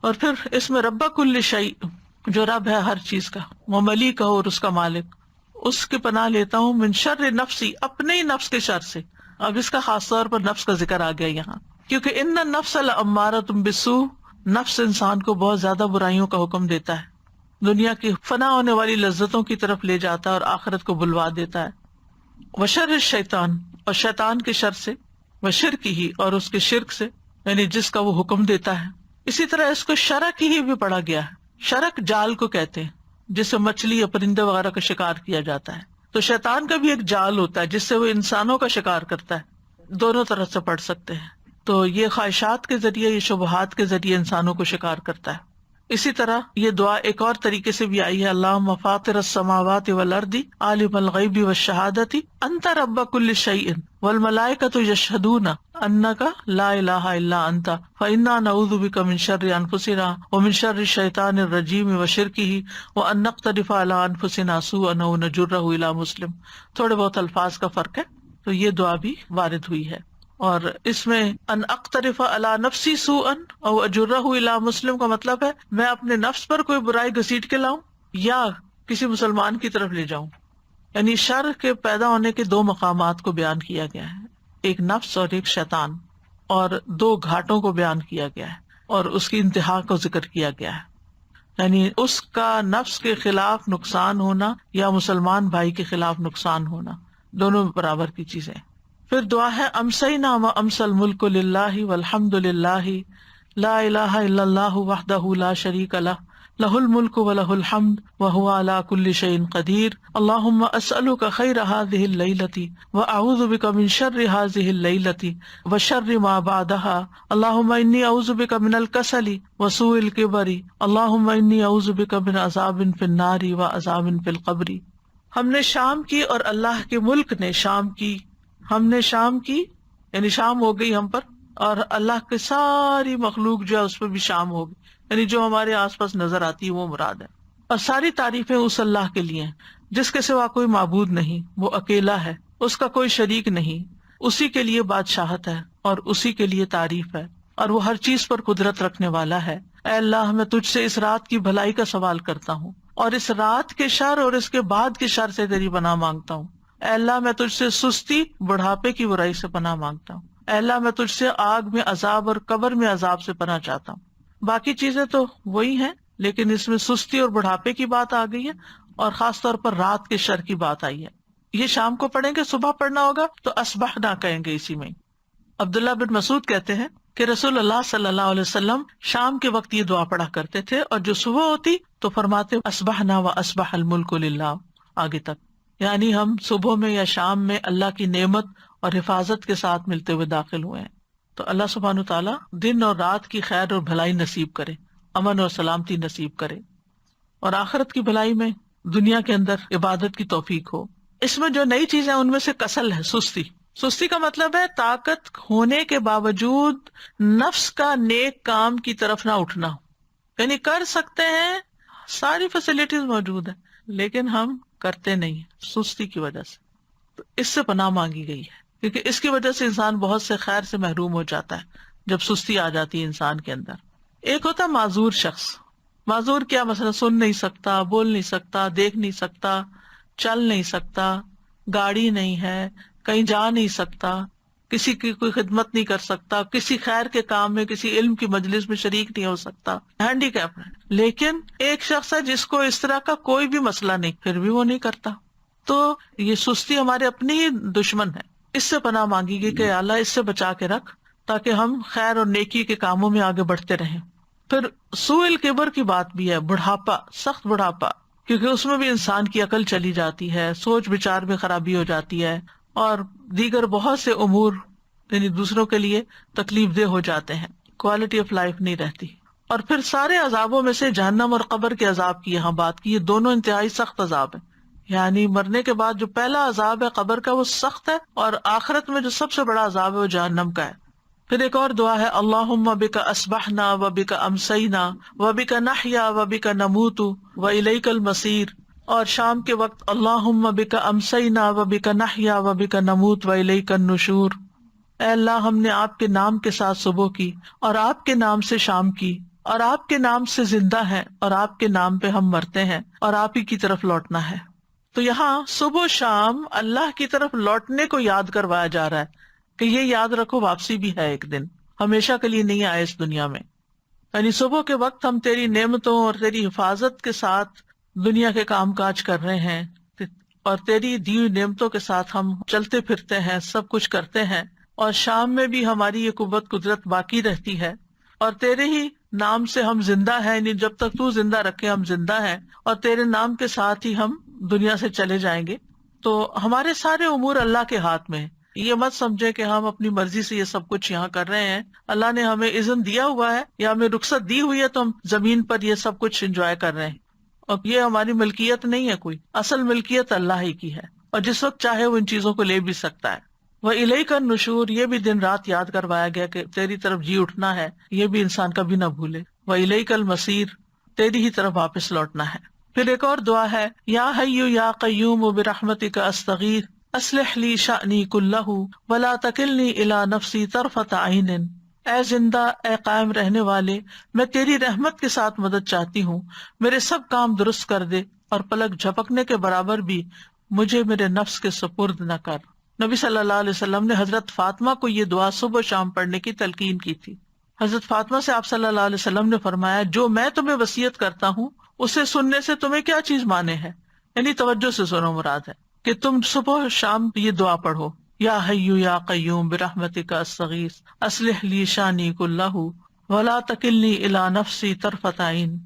اور پھر اس میں رب کل شیء، جو رب ہے ہر چیز کا، وہ ملیک ہو اور اس کا مالک، اس کی پناہ لیتا ہوں من شر نفسی، اپنے ہی نفس کے شر سے. اب اس کا خاص طور پر نفس کا ذکر آ گیا یہاں، کیونکہ ان النفس لامارۃ بالسوء، نفس انسان کو بہت زیادہ برائیوں کا حکم دیتا ہے، دنیا کی فنا ہونے والی لذتوں کی طرف لے جاتا ہے اور آخرت کو بلوا دیتا ہے. وشر الشیطان، اور شیطان کے شر سے، وشرک ہی، اور اس کے شرک سے، یعنی جس کا وہ حکم دیتا ہے. اسی طرح اس کو شرک ہی بھی پڑھا گیا ہے. شرک جال کو کہتے ہیں جس سے مچھلی یا پرندے وغیرہ کا شکار کیا جاتا ہے. تو شیطان کا بھی ایک جال ہوتا ہے جس سے وہ انسانوں کا شکار کرتا ہے. دونوں طرح سے پڑھ سکتے ہیں. تو یہ خواہشات کے ذریعے، یہ شبہات کے ذریعے انسانوں کو شکار کرتا ہے. اسی طرح یہ دعا ایک اور طریقے سے بھی آئی ہے، اللہم فاطر السماوات والارض عالم الغیب والشہادۃ انت رب کل شیء والملائکۃ یشہدون انک لا الہ الا انت فانا نعوذ بک من شر انفسنا ومن شر الشیطان الرجیم وشرکہ وان نقترف علی انفسنا سوءا او نجرہ الی مسلم. تھوڑے بہت الفاظ کا فرق ہے. تو یہ دعا بھی وارد ہوئی ہے. اور اس میں ان اقترف علی نفسی سوءا او اجرہ الی مسلم کا مطلب ہے میں اپنے نفس پر کوئی برائی گھسیٹ کے لاؤں یا کسی مسلمان کی طرف لے جاؤں. یعنی شر کے پیدا ہونے کے دو مقامات کو بیان کیا گیا ہے، ایک نفس اور ایک شیطان، اور دو گھاٹوں کو بیان کیا گیا ہے اور اس کی انتہا کو ذکر کیا گیا ہے. یعنی اس کا نفس کے خلاف نقصان ہونا یا مسلمان بھائی کے خلاف نقصان ہونا، دونوں برابر کی چیزیں. پھر دعا ہے امسینا و امسى الملک للہ والحمد للہ لا الہ الا اللہ وحدہ لا شریک لہ لہ الملک ولہ الحمد وہو علی کل شیء قدیر. اللہم اسألک خیر ہذہ اللیلۃ واعوذ بک من شر ہذہ اللیلۃ وشر ما بعدہا. اللہم انی اعوذ بک من الکسل وسوء الکبر. اللہم انی اعوذ بک من عذاب فی النار وعذاب فی القبر. ہم نے شام کی اور اللہ کے ملک نے شام کی، ہم نے شام کی یعنی شام ہو گئی ہم پر، اور اللہ کی ساری مخلوق جو ہے اس پہ بھی شام ہوگی، یعنی جو ہمارے آس پاس نظر آتی ہے وہ مراد ہے. اور ساری تعریفیں اس اللہ کے لیے ہیں جس کے سوا کوئی معبود نہیں، وہ اکیلا ہے، اس کا کوئی شریک نہیں، اسی کے لیے بادشاہت ہے اور اسی کے لیے تعریف ہے، اور وہ ہر چیز پر قدرت رکھنے والا ہے. اے اللہ میں تجھ سے اس رات کی بھلائی کا سوال کرتا ہوں اور اس رات کے شر اور اس کے بعد کے شر سے تیری پناہ مانگتا ہوں. اے اللہ میں تجھ سے سستی، بڑھاپے کی برائی سے پناہ مانگتا ہوں. اے اللہ میں تجھ سے آگ میں عذاب اور قبر میں عذاب سے پناہ چاہتا ہوں. باقی چیزیں تو وہی ہیں، لیکن اس میں سستی اور بڑھاپے کی بات آ گئی ہے، اور خاص طور پر رات کے شر کی بات آئی ہے. یہ شام کو پڑھیں گے، صبح پڑھنا ہوگا تو اصبحنا کہیں گے اسی میں. عبداللہ بن مسعود کہتے ہیں کہ رسول اللہ صلی اللہ علیہ وسلم شام کے وقت یہ دعا پڑھا کرتے تھے، اور جو صبح ہوتی تو فرماتے اصبحنا و اصبح الملک للہ آگے تک. یعنی ہم صبح میں یا شام میں اللہ کی نعمت اور حفاظت کے ساتھ ملتے ہوئے داخل ہوئے ہیں. تو اللہ سبحانہ تعالیٰ دن اور رات کی خیر اور بھلائی نصیب کرے، امن اور سلامتی نصیب کرے، اور آخرت کی بھلائی میں دنیا کے اندر عبادت کی توفیق ہو. اس میں جو نئی چیزیں ان میں سے کسل ہے، سستی. سستی کا مطلب ہے طاقت ہونے کے باوجود نفس کا نیک کام کی طرف نہ اٹھنا. یعنی کر سکتے ہیں، ساری فیسلٹیز موجود ہیں، لیکن ہم کرتے نہیں، سستی کی وجہ سے. تو اس سے پناہ مانگی گئی ہے، کیونکہ اس کی وجہ سے انسان بہت سے خیر سے محروم ہو جاتا ہے جب سستی آ جاتی ہے انسان کے اندر. ایک ہوتا معذور شخص. معذور کیا؟ مثلا سن نہیں سکتا، بول نہیں سکتا، دیکھ نہیں سکتا، چل نہیں سکتا، گاڑی نہیں ہے، کہیں جا نہیں سکتا، کسی کی کوئی خدمت نہیں کر سکتا، کسی خیر کے کام میں، کسی علم کی مجلس میں شریک نہیں ہو سکتا، ہینڈی کیپ ہے. لیکن ایک شخص ہے جس کو اس طرح کا کوئی بھی مسئلہ نہیں، پھر بھی وہ نہیں کرتا. تو یہ سستی ہمارے اپنی ہی دشمن ہے. اس سے پناہ مانگی گئی کہ اللہ اس سے بچا کے رکھ تاکہ ہم خیر اور نیکی کے کاموں میں آگے بڑھتے رہیں. پھر سوء الکبر کی بات بھی ہے، بڑھاپا، سخت بڑھاپا، کیونکہ اس میں بھی انسان کی عقل چلی جاتی ہے، سوچ بچار میں خرابی ہو جاتی ہے، اور دیگر بہت سے امور یعنی دوسروں کے لیے تکلیف دہ ہو جاتے ہیں، کوالٹی آف لائف نہیں رہتی. اور پھر سارے عذابوں میں سے جہنم اور قبر کے عذاب کی یہاں بات کی، یہ دونوں انتہائی سخت عذاب ہیں. یعنی مرنے کے بعد جو پہلا عذاب ہے قبر کا وہ سخت ہے، اور آخرت میں جو سب سے بڑا عذاب ہے وہ جہنم کا ہے۔ پھر ایک اور دعا ہے، اللہم بک اصبحنا و بک امسینا و بک نحیا و بک نموت و الیک المصیر، اور شام کے وقت اللہم بک امسینا و بک نحیا و بک نموت و الیک النشور، اے اللہ ہم نے آپ کے نام کے ساتھ صبح کی، اور آپ کے نام سے شام کی، اور آپ کے نام سے زندہ ہیں، اور آپ کے نام پہ ہم مرتے ہیں، اور آپ ہی کی طرف لوٹنا ہے۔ تو یہاں صبح و شام اللہ کی طرف لوٹنے کو یاد کروایا جا رہا ہے کہ یہ یاد رکھو واپسی بھی ہے ایک دن، ہمیشہ کے لیے نہیں آئے اس دنیا میں۔ یعنی صبح کے وقت ہم تیری نعمتوں اور تیری حفاظت کے ساتھ دنیا کے کام کاج کر رہے ہیں، اور تیری دی ہوئی نعمتوں کے ساتھ ہم چلتے پھرتے ہیں، سب کچھ کرتے ہیں، اور شام میں بھی ہماری یہ قوت قدرت باقی رہتی ہے، اور تیرے ہی نام سے ہم زندہ ہیں، یعنی جب تک تو زندہ رکھے ہم زندہ ہیں، اور تیرے نام کے ساتھ ہی ہم دنیا سے چلے جائیں گے۔ تو ہمارے سارے امور اللہ کے ہاتھ میں ہیں۔ یہ مت سمجھے کہ ہم اپنی مرضی سے یہ سب کچھ یہاں کر رہے ہیں، اللہ نے ہمیں اذن دیا ہوا ہے یا ہمیں رخصت دی ہوئی ہے تو ہم زمین پر یہ سب کچھ انجوائے کر رہے ہیں، اور یہ ہماری ملکیت نہیں ہے، کوئی اصل ملکیت اللہ ہی کی ہے، اور جس وقت چاہے وہ ان چیزوں کو لے بھی سکتا ہے۔ وَإِلَيْكَ النُّشُورُ، یہ بھی دن رات یاد کروایا گیا کہ تیری طرف جی اٹھنا ہے، یہ بھی انسان کبھی نہ بھولے۔ وَإِلَيْكَ الْمَصِيرُ، تیری ہی طرف واپس لوٹنا ہے۔ پھر ایک اور دعا ہے، یا حی یا قیوم برحمتک استغیث اصلح لی شأنی کلہ ولا تکلنی الی نفسی طرفۃ عین، اے زندہ اے قائم رہنے والے، میں تیری رحمت کے ساتھ مدد چاہتی ہوں، میرے سب کام درست کر دے، اور پلک جھپکنے کے برابر بھی مجھے میرے نفس کے سپرد نہ کر۔ نبی صلی اللہ علیہ وسلم نے حضرت فاطمہ کو یہ دعا صبح شام پڑھنے کی تلقین کی تھی۔ حضرت فاطمہ سے آپ صلی اللہ علیہ وسلم نے فرمایا، جو میں تمہیں وصیت کرتا ہوں اسے سننے سے تمہیں کیا چیز مانے ہے، یعنی توجہ سے سنو، مراد ہے کہ تم صبح شام یہ دعا پڑھو، یا حی یا قیوم برحمتک استغیث اصلح لی شانی کلہ ولا تکلنی الی نفسی طرفۃ عین۔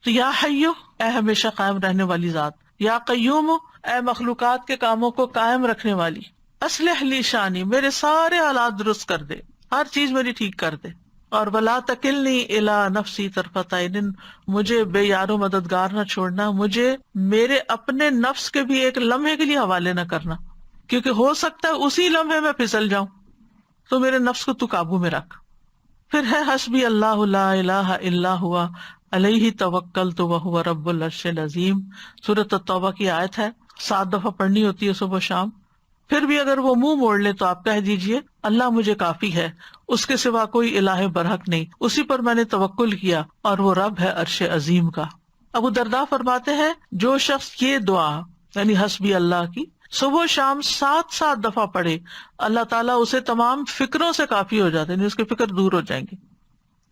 تو یا حی، اے ہمیشہ قائم رہنے والی ذات، یا قیوم، اے مخلوقات کے کاموں کو قائم رکھنے والی، اصلح لی شانی، میرے سارے حالات درست کر دے، ہر چیز میری ٹھیک کر دے، اور ولا تکلنی الی نفسی طرفۃ عین، مجھے بے یار و مددگار نہ چھوڑنا، مجھے میرے اپنے نفس کے بھی ایک لمحے کے لیے حوالے نہ کرنا، کیونکہ ہو سکتا ہے اسی لمحے میں پھسل جاؤں، تو میرے نفس کو تو قابو میں رکھ۔ پھر ہے حسبی اللہ لا الہ الا ہوا علیہ توکلت وہو رب العرش العظیم، سورۃ التوبہ کی آیت ہے، 7 دفعہ پڑھنی ہوتی ہے صبح شام۔ پھر بھی اگر وہ منہ موڑ لے تو آپ کہہ دیجئے، اللہ مجھے کافی ہے، اس کے سوا کوئی الہ برحق نہیں، اسی پر میں نے توکل کیا، اور وہ رب ہے عرش عظیم کا۔ ابو درداء فرماتے ہیں، جو شخص یہ دعا یعنی حسبی اللہ کی صبح شام 7 دفعہ پڑھے، اللہ تعالیٰ اسے تمام فکروں سے کافی ہو جاتے ہیں، اس کی فکر دور ہو جائیں گی۔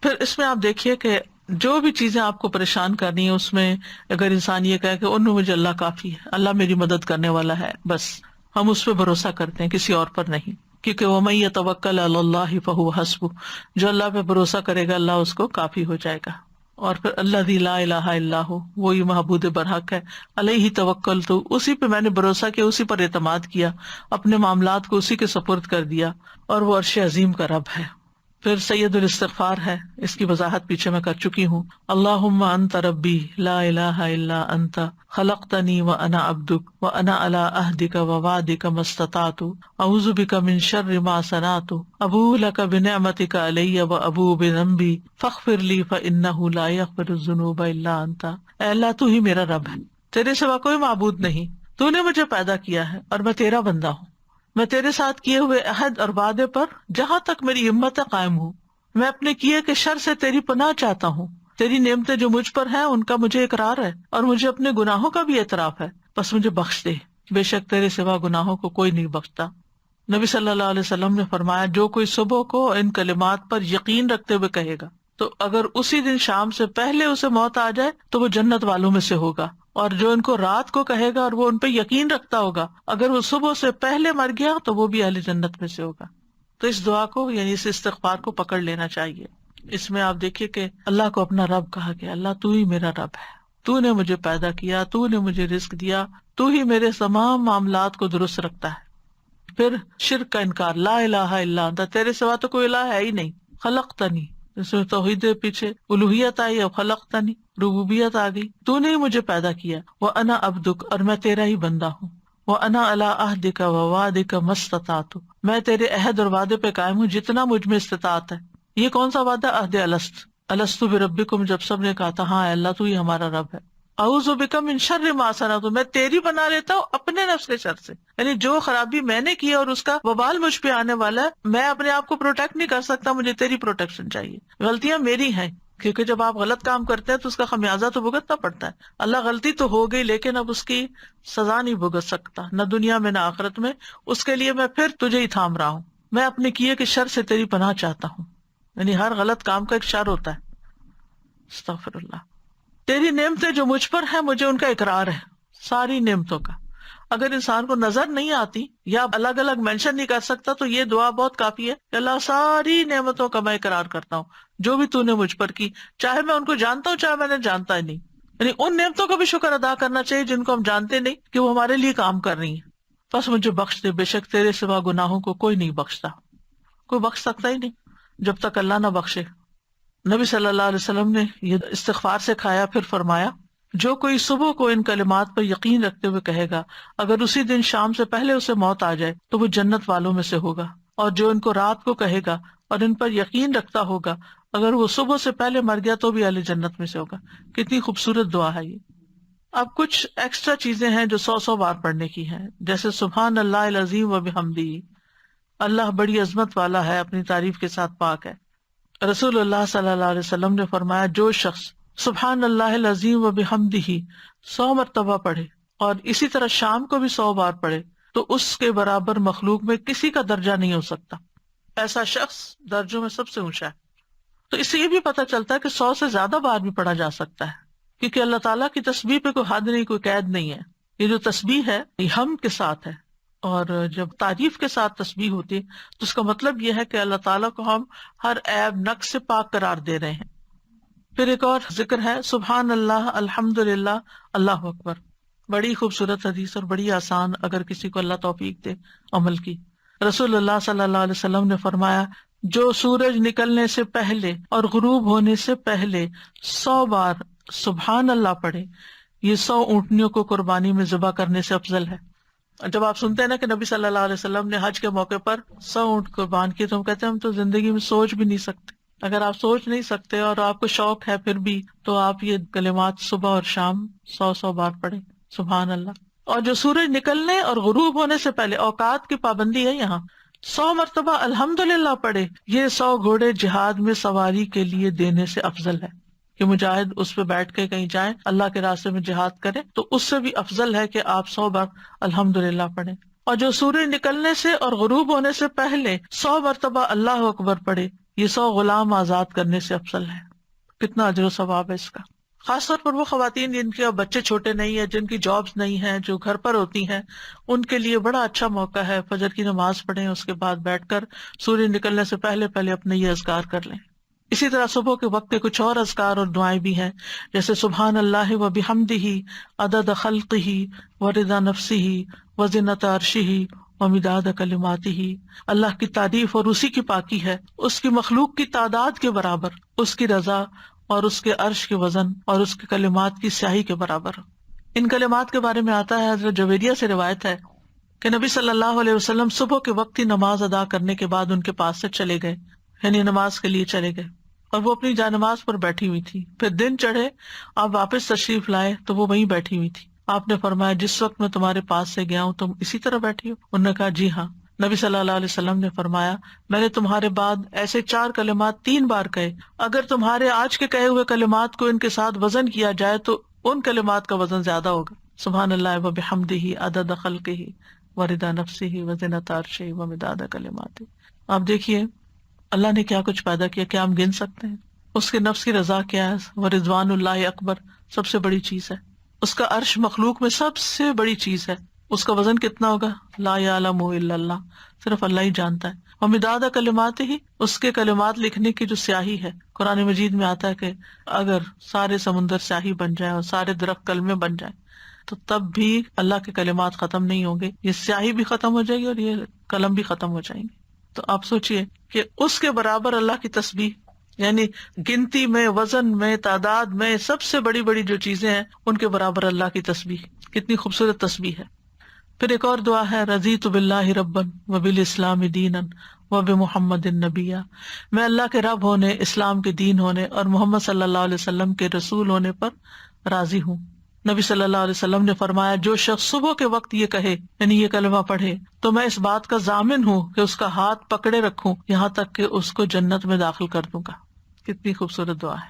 پھر اس میں آپ دیکھیے کہ جو بھی چیزیں آپ کو پریشان کرنی ہے، اس میں اگر انسان یہ کہے کہ ان میں مجھے اللہ کافی ہے، اللہ میری مدد کرنے والا ہے، بس ہم اس پہ بھروسہ کرتے ہیں، کسی اور پر نہیں، کیونکہ وَمَن يَتَوَکَّلْ عَلَى اللَّهِ فَهُوَ حَسْبُهُ، جو اللہ پہ بھروسہ کرے گا اللہ اس کو کافی ہو جائے گا۔ اور پھر الذی لا الہ الا ھو، وہی معبود برحق ہے، علیہ توکلت، اسی پہ میں نے بھروسہ کیا، اسی پر اعتماد کیا، اپنے معاملات کو اسی کے سپرد کر دیا، اور وہ عرش عظیم کا رب ہے۔ پھر سید الاستغفار ہے، اس کی وضاحت پیچھے میں کر چکی ہوں۔ اللہم انت ربی لا الہ الا انت خلقتنی وانا عبدک وانا علی عہدک ووعدک ما استطعت اعوذ بک من شر ما صنعت ابوء لک بنعمتک علی وابوء بذنبی فاغفر لی فانہ لا یغفر الذنوب الا انت۔ اے اللہ تو ہی میرا رب ہے، تیرے سوا کوئی معبود نہیں، تو نے مجھے پیدا کیا ہے اور میں تیرا بندہ ہوں، میں تیرے ساتھ کیے ہوئے عہد اور وعدے پر جہاں تک میری ہمت ہے قائم ہوں، میں اپنے کیے کے شر سے تیری پناہ چاہتا ہوں، تیری نعمتیں جو مجھ پر ہیں ان کا مجھے اقرار ہے، اور مجھے اپنے گناہوں کا بھی اعتراف ہے، بس مجھے بخش دے، بے شک تیرے سوا گناہوں کو کوئی نہیں بخشتا۔ نبی صلی اللہ علیہ وسلم نے فرمایا، جو کوئی صبح کو ان کلمات پر یقین رکھتے ہوئے کہے گا تو اگر اسی دن شام سے پہلے اسے موت آ جائے تو وہ جنت والوں میں سے ہوگا، اور جو ان کو رات کو کہے گا اور وہ ان پہ یقین رکھتا ہوگا، اگر وہ صبح سے پہلے مر گیا تو وہ بھی اہل جنت میں سے ہوگا۔ تو اس دعا کو یعنی اس استغفار کو پکڑ لینا چاہیے۔ اس میں آپ دیکھیے کہ اللہ کو اپنا رب کہا گیا، اللہ تو ہی میرا رب ہے، تو نے مجھے پیدا کیا، تو نے مجھے رزق دیا، تو ہی میرے تمام معاملات کو درست رکھتا ہے۔ پھر شرک کا انکار، لا الہ الا انت، تیرے سوا تو کوئی الہ ہے ہی نہیں، خلقتنی، اس میں توحید پیچھے الوہیت آئی، اب خلقتنی ربوبیت آ گئی، تو نے مجھے پیدا کیا، وانا عبدک اور میں تیرا ہی بندہ ہوں، وانا علی عہدک ووعدک ما استطعت میں تیرے عہد اور وعدے پہ قائم ہوں جتنا مجھ میں استطاعت ہے۔ یہ کون سا وعدہ؟ عہد الست، الست بربکم، جب سب نے کہا تھا ہاں اللہ تو ہی ہمارا رب ہے۔ اعوذ بک من شر ما صنعت میں تیری بنا لیتا ہوں اپنے نفس کے شر سے، یعنی جو خرابی میں نے کی اور اس کا وبال مجھ پہ آنے والا ہے، میں اپنے آپ کو پروٹیکٹ نہیں کر سکتا، مجھے تیری پروٹیکشن چاہیے، غلطیاں میری ہیں، کیونکہ جب آپ غلط کام کرتے ہیں تو اس کا خمیازہ تو بھگتنا پڑتا ہے۔ اللہ غلطی تو ہو گئی لیکن اب اس کی سزا نہیں بھگت سکتا، نہ دنیا میں نہ آخرت میں، اس کے لیے میں پھر تجھے ہی تھام رہا ہوں، میں اپنے کیے کے شر سے تیری پناہ چاہتا ہوں، یعنی ہر غلط کام کا ایک شر ہوتا ہے۔ استغفر اللہ۔ تیری نعمتیں جو مجھ پر ہیں مجھے ان کا اقرار ہے، ساری نعمتوں کا۔ اگر انسان کو نظر نہیں آتی یا الگ الگ مینشن نہیں کر سکتا تو یہ دعا بہت کافی ہے کہ اللہ ساری نعمتوں کا میں اقرار کرتا ہوں جو بھی تو نے مجھ پر کی، چاہے میں ان کو جانتا ہوں چاہے میں نے جانتا ہی نہیں، یعنی ان نعمتوں کا بھی شکر ادا کرنا چاہیے جن کو ہم جانتے نہیں کہ وہ ہمارے لیے کام کر رہی ہیں۔ بس مجھے بخش دے، بے شک تیرے سوا گناہوں کو کوئی نہیں بخشتا، کوئی بخش سکتا ہی نہیں جب تک اللہ نہ بخشے۔ نبی صلی اللہ علیہ وسلم نے یہ استغفار سے کھایا، پھر فرمایا جو کوئی صبح کو ان کلمات پر یقین رکھتے ہوئے کہے گا، اگر اسی دن شام سے پہلے اسے موت آ جائے تو وہ جنت والوں میں سے ہوگا، اور جو ان کو رات کو کہے گا اور ان پر یقین رکھتا ہوگا، اگر وہ صبح سے پہلے مر گیا تو بھی اہل جنت میں سے ہوگا۔ کتنی خوبصورت دعا ہے یہ۔ اب کچھ ایکسٹرا چیزیں ہیں جو 100 بار پڑھنے کی ہیں، جیسے سبحان اللہ العظیم و بحمدہ، اللہ بڑی عظمت والا ہے، اپنی تعریف کے ساتھ پاک ہے۔ رسول اللہ صلی اللہ علیہ وسلم نے فرمایا جو شخص سبحان اللہ العظیم و بحمدہ 100 مرتبہ پڑھے اور اسی طرح شام کو بھی 100 بار پڑھے تو اس کے برابر مخلوق میں کسی کا درجہ نہیں ہو سکتا، ایسا شخص درجوں میں سب سے اونچا ہے۔ تو اس سے یہ بھی پتہ چلتا ہے کہ 100 سے زیادہ بار بھی پڑھا جا سکتا ہے، کیونکہ اللہ تعالیٰ کی تسبیح پہ کوئی حد نہیں، کوئی قید نہیں ہے۔ یہ جو تسبیح ہے یہ حمد کے ساتھ ہے، اور جب تعریف کے ساتھ تسبیح ہوتی ہے تو اس کا مطلب یہ ہے کہ اللہ تعالیٰ کو ہم ہر عیب نقص سے پاک قرار دے رہے ہیں۔ پھر ایک اور ذکر ہے سبحان اللہ الحمد للہ اللہ اکبر، بڑی خوبصورت حدیث اور بڑی آسان اگر کسی کو اللہ توفیق دے عمل کی۔ رسول اللہ صلی اللہ علیہ وسلم نے فرمایا جو سورج نکلنے سے پہلے اور غروب ہونے سے پہلے 100 بار سبحان اللہ پڑھے، یہ 100 اونٹنیوں کو قربانی میں ذبح کرنے سے افضل ہے۔ جب آپ سنتے ہیں نا کہ نبی صلی اللہ علیہ وسلم نے حج کے موقع پر 100 اونٹ قربان کیے تو ہم کہتے ہیں ہم تو زندگی میں سوچ بھی نہیں سکتے۔ اگر آپ سوچ نہیں سکتے اور آپ کو شوق ہے پھر بھی، تو آپ یہ کلمات صبح اور شام 100 بار پڑھیں سبحان اللہ۔ اور جو سورج نکلنے اور غروب ہونے سے پہلے، اوقات کی پابندی ہے یہاں، 100 مرتبہ الحمدللہ پڑھے، یہ 100 گھوڑے جہاد میں سواری کے لیے دینے سے افضل ہے کہ مجاہد اس پہ بیٹھ کے کہیں جائیں اللہ کے راستے میں جہاد کرے، تو اس سے بھی افضل ہے کہ آپ 100 بار الحمدللہ پڑھیں۔ اور جو سورج نکلنے سے اور غروب ہونے سے پہلے 100 مرتبہ اللہ اکبر پڑھے، یہ 100 غلام آزاد کرنے سے افضل ہے۔ کتنا اجر و ثواب ہے اس کا۔ خاص طور پر وہ خواتین جن کے بچے چھوٹے نہیں ہیں، جن کی جابس نہیں ہیں، جو گھر پر ہوتی ہیں، ان کے لیے بڑا اچھا موقع ہے، فجر کی نماز پڑھیں، اس کے بعد بیٹھ کر سورج نکلنے سے پہلے اپنے یہ اذکار کر لیں۔ اسی طرح صبح کے وقت کے کچھ اور اذکار اور دعائیں بھی ہیں، جیسے سبحان اللہ و بحمدہ عدد خلقہ و رضا نفسہ و زنۃ عرشہ و مداد کلماتہ، اللہ کی تعریف اور اسی کی پاکی ہے، اس کی مخلوق کی تعداد کے برابر، اس کی رضا اور اس کے عرش کے وزن اور اس کے کلمات کی سیاہی کے برابر۔ ان کلمات کے بارے میں آتا ہے، حضرت جویریہ سے روایت ہے کہ نبی صلی اللہ علیہ وسلم صبح کے وقت ہی نماز ادا کرنے کے بعد ان کے پاس سے چلے گئے، یعنی نماز کے لیے چلے گئے، اور وہ اپنی جانماز پر بیٹھی ہوئی تھی۔ پھر دن چڑھے، آپ واپس تشریف لائے تو وہ وہیں بیٹھی ہوئی تھی۔ آپ نے فرمایا جس وقت میں تمہارے پاس سے گیا ہوں تم اسی طرح بیٹھی ہو؟ انہوں نے کہا جی ہاں۔ نبی صلی اللہ علیہ وسلم نے فرمایا میں نے تمہارے بعد ایسے 4 کلمات 3 بار کہے، اگر تمہارے آج کے کہے ہوئے کلمات کو ان کے ساتھ وزن کیا جائے تو ان کلمات کا وزن زیادہ ہوگا۔ سبحان اللہ و بحمدہ عدد خلقہ و رضا نفسہ و زنۃ عرشہ و مداد کلماتہ۔ آپ دیکھیے اللہ نے کیا کچھ پیدا کیا، کیا ہم گن سکتے ہیں؟ اس کے نفس کی رضا کیا ہے، وہ رضوان اللہ اکبر سب سے بڑی چیز ہے، اس کا عرش مخلوق میں سب سے بڑی چیز ہے، اس کا وزن کتنا ہوگا لا یعلم الا اللہ، صرف اللہ ہی جانتا ہے۔ اور مداد کلمات ہی، اس کے کلمات لکھنے کی جو سیاہی ہے، قرآن مجید میں آتا ہے کہ اگر سارے سمندر سیاہی بن جائیں اور سارے درخت کلمے بن جائیں تو تب بھی اللہ کے کلمات ختم نہیں ہوں گے، یہ سیاہی بھی ختم ہو جائے گی اور یہ قلم بھی ختم ہو جائیں گے۔ تو آپ سوچئے کہ اس کے برابر اللہ کی تسبیح یعنی گنتی میں، وزن میں، تعداد میں سب سے بڑی بڑی جو چیزیں ہیں ان کے برابر اللہ کی تسبیح. کتنی خوبصورت تسبیح ہے. پھر ایک اور دعا ہے، رضیت باللہ ربا وبالاسلام دینا وبمحمد نبیا. میں اللہ کے رب ہونے، اسلام کے دین ہونے اور محمد صلی اللہ علیہ وسلم کے رسول ہونے پر راضی ہوں. نبی صلی اللہ علیہ وسلم نے فرمایا، جو شخص صبح کے وقت یہ کہے، یعنی یہ کلمہ پڑھے، تو میں اس بات کا ضامن ہوں کہ اس کا ہاتھ پکڑے رکھوں یہاں تک کہ اس کو جنت میں داخل کر دوں گا. کتنی خوبصورت دعا ہے.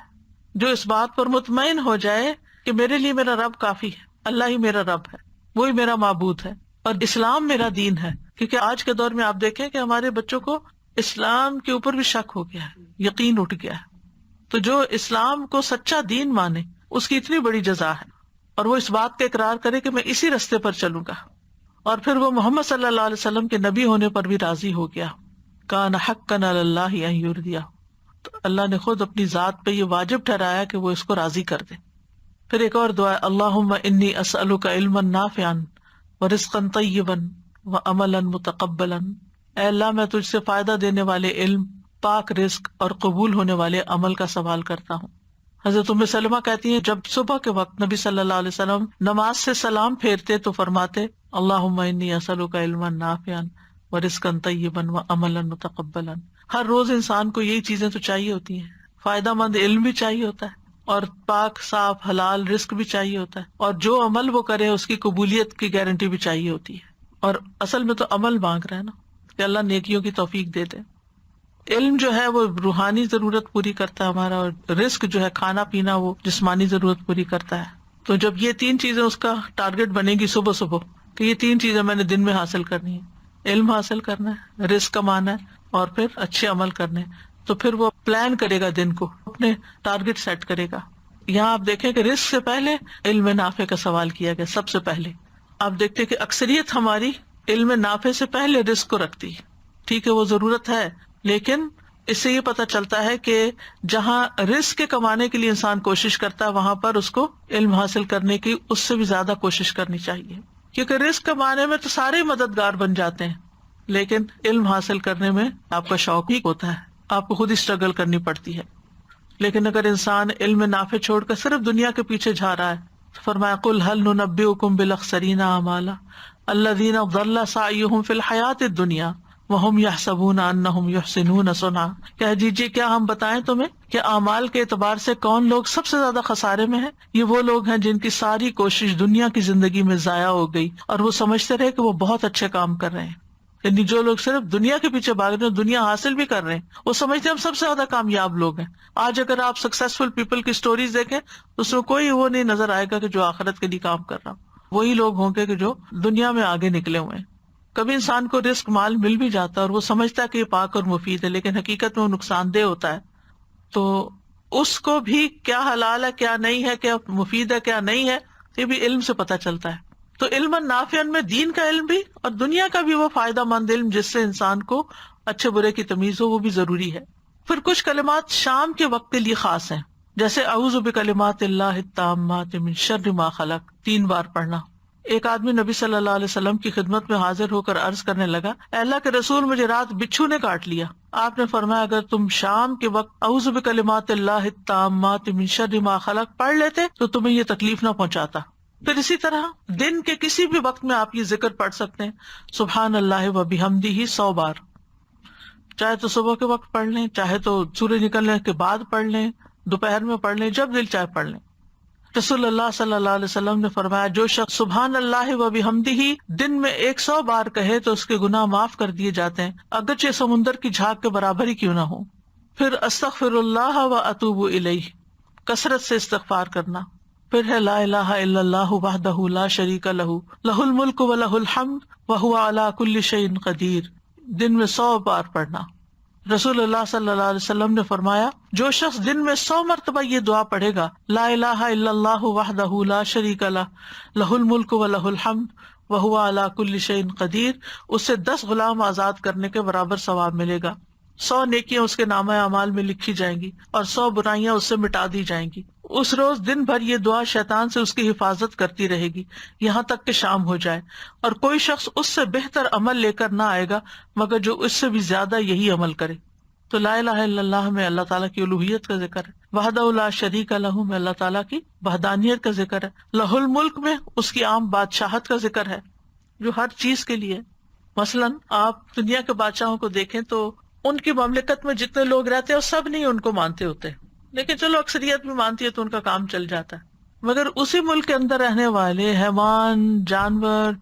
جو اس بات پر مطمئن ہو جائے کہ میرے لیے میرا رب کافی ہے، اللہ ہی میرا رب ہے، وہی میرا معبود ہے اور اسلام میرا دین ہے. کیونکہ آج کے دور میں آپ دیکھیں کہ ہمارے بچوں کو اسلام کے اوپر بھی شک ہو گیا ہے، یقین اٹھ گیا ہے. تو جو اسلام کو سچا دین مانے اس کی اتنی بڑی جزا ہے، اور وہ اس بات کا اقرار کرے کہ میں اسی رستے پر چلوں گا. اور پھر وہ محمد صلی اللہ علیہ وسلم کے نبی ہونے پر بھی راضی ہو گیا. کان حقا علی اللہ ان یرضیہ، تو اللہ نے خود اپنی ذات پہ یہ واجب ٹھہرایا کہ وہ اس کو راضی کر دے. پھر ایک اور دعا ہے، اللہم انی اسألک علما نافعا ورزقا طیبا وعملا متقبلا. اے اللہ میں تجھ سے فائدہ دینے والے علم، پاک رزق اور قبول ہونے والے عمل کا سوال کرتا ہوں. حضرت ام سلمہ کہتی ہیں جب صبح کے وقت نبی صلی اللہ علیہ وسلم نماز سے سلام پھیرتے تو فرماتے، اللہم انی اسألک علما نافعا ورزقا طیبا وعملا متقبلا. ہر روز انسان کو یہی چیزیں تو چاہیے ہوتی ہیں، فائدہ مند علم بھی چاہیے ہوتا ہے اور پاک صاف حلال رزق بھی چاہیے ہوتا ہے، اور جو عمل وہ کرے اس کی قبولیت کی گارنٹی بھی چاہیے ہوتی ہے. اور اصل میں تو عمل مانگ رہا ہے نا کہ اللہ نیکیوں کی توفیق دے دے. علم جو ہے وہ روحانی ضرورت پوری کرتا ہے ہمارا، اور رزق جو ہے کھانا پینا وہ جسمانی ضرورت پوری کرتا ہے. تو جب یہ تین چیزیں اس کا ٹارگٹ بنے گی صبح صبح کہ یہ تین چیزیں میں نے دن میں حاصل کرنی ہے، علم حاصل کرنا ہے، رزق کمانا ہے اور پھر اچھے عمل کرنے، تو پھر وہ پلان کرے گا دن کو، اپنے ٹارگٹ سیٹ کرے گا. یہاں آپ دیکھیں کہ رزق سے پہلے علم نافع کا سوال کیا گیا سب سے پہلے. آپ دیکھتے کہ اکثریت ہماری علم نافع سے پہلے رزق کو رکھتی ہے. ٹھیک ہے وہ ضرورت ہے، لیکن اس سے یہ پتہ چلتا ہے کہ جہاں رزق کے کمانے کے لیے انسان کوشش کرتا ہے وہاں پر اس کو علم حاصل کرنے کی اس سے بھی زیادہ کوشش کرنی چاہیے. کیونکہ رزق کمانے میں تو سارے مددگار بن جاتے ہیں، لیکن علم حاصل کرنے میں آپ کا شوق ہی ہوتا ہے، آپ کو خود ہی اسٹرگل کرنی پڑتی ہے. لیکن اگر انسان علم نافع چھوڑ کر صرف دنیا کے پیچھے جا رہا ہے تو فرمایا قل هل ننبئکم بالاخسرین اعمالا الذین ضل سعیہم فی الحیاۃ الدنیا وہم یحسبون انہم یحسنون صنعا. کہہ دیجیے کیا ہم بتائیں تمہیں کہ اعمال کے اعتبار سے کون لوگ سب سے زیادہ خسارے میں ہیں؟ یہ وہ لوگ ہیں جن کی ساری کوشش دنیا کی زندگی میں ضائع ہو گئی اور وہ سمجھتے رہے کہ وہ بہت اچھے کام کر رہے ہیں. یعنی جو لوگ صرف دنیا کے پیچھے بھاگ رہے ہیں، دنیا حاصل بھی کر رہے ہیں، وہ سمجھتے ہیں ہم سب سے زیادہ کامیاب لوگ ہیں. آج اگر آپ سکسیسفل پیپل کی سٹوریز دیکھیں اس میں کوئی وہ نہیں نظر آئے گا کہ جو آخرت کے لیے کام کر رہا ہوں. وہی لوگ ہوں گے کہ جو دنیا میں آگے نکلے ہوئے ہیں. کبھی انسان کو رزق مال مل بھی جاتا ہے اور وہ سمجھتا ہے کہ یہ پاک اور مفید ہے، لیکن حقیقت میں وہ نقصان دہ ہوتا ہے. تو اس کو بھی کیا حلال ہے کیا نہیں ہے، کیا مفید ہے کیا نہیں ہے، یہ بھی علم سے پتہ چلتا ہے. تو علم نافع میں دین کا علم بھی اور دنیا کا بھی وہ فائدہ مند علم جس سے انسان کو اچھے برے کی تمیز ہو، وہ بھی ضروری ہے. پھر کچھ کلمات شام کے وقت کے لیے خاص ہیں، جیسے اعوذ بکلمات اللہ التامات من شر ما خلق 3 بار پڑھنا. ایک آدمی نبی صلی اللہ علیہ وسلم کی خدمت میں حاضر ہو کر عرض کرنے لگا، اے اللہ کے رسول مجھے رات بچھو نے کاٹ لیا. آپ نے فرمایا اگر تم شام کے وقت اعوذ بکلمات اللہ التامات من شر ما خلق پڑھ لیتے تو تمہیں یہ تکلیف نہ پہنچاتا. پھر اسی طرح دن کے کسی بھی وقت میں آپ یہ ذکر پڑھ سکتے ہیں، سبحان اللہ و بحمدہ 100 بار. چاہے تو صبح کے وقت پڑھ لیں، چاہے تو سورج نکلنے کے بعد پڑھ لیں، دوپہر میں پڑھ لیں، جب دل چاہے پڑھ لیں. رسول اللہ صلی اللہ علیہ وسلم نے فرمایا جو شخص سبحان اللہ و بحمدہ دن میں 100 بار کہے تو اس کے گناہ معاف کر دیے جاتے ہیں، اگرچہ سمندر کی جھاگ کے برابر ہی کیوں نہ ہو. پھر استغفر اللہ و اتوب الیہ، کثرت سے استغفار کرنا. پھر ہے لا الہ الا اللہ وحدہ لا شریک لہ لہ الملک و لہ الحمد وہو علی کل شیء قدیر، دن میں 100 بار پڑھنا. رسول اللہ صلی اللہ علیہ وسلم نے فرمایا جو شخص دن میں 100 مرتبہ یہ دعا پڑھے گا، لا الہ الا اللہ وحدہ لا شریک لہ لہ الملک و لہ الحمد وہو علی کل شیء قدیر، اس سے 10 غلام آزاد کرنے کے برابر ثواب ملے گا. 100 نیکیاں اس کے نامہ اعمال میں لکھی جائیں گی اور 100 برائیاں اس سے مٹا دی جائیں گی. اس روز دن بھر یہ دعا شیطان سے اس کی حفاظت کرتی رہے گی یہاں تک کہ شام ہو جائے، اور کوئی شخص اس سے بہتر عمل لے کر نہ آئے گا مگر جو اس سے بھی زیادہ یہی عمل کرے. تو لا الہ الا اللہ میں اللہ تعالیٰ کی الوہیت کا ذکر ہے، وحدہ لا شریک لہ میں اللہ تعالیٰ کی وحدانیت کا ذکر ہے، لہ الملک میں اس کی عام بادشاہت کا ذکر ہے جو ہر چیز کے لیے. مثلاً آپ دنیا کے بادشاہوں کو دیکھیں تو ان کی مملکت میں جتنے لوگ رہتے ہیں وہ سب نہیں ان کو مانتے ہوتے، لیکن چلو اکثریت بھی مانتی ہے تو ان کا کام چل جاتا ہے. مگر اسی ملک کے اندر رہنے والے حیوان، جانور،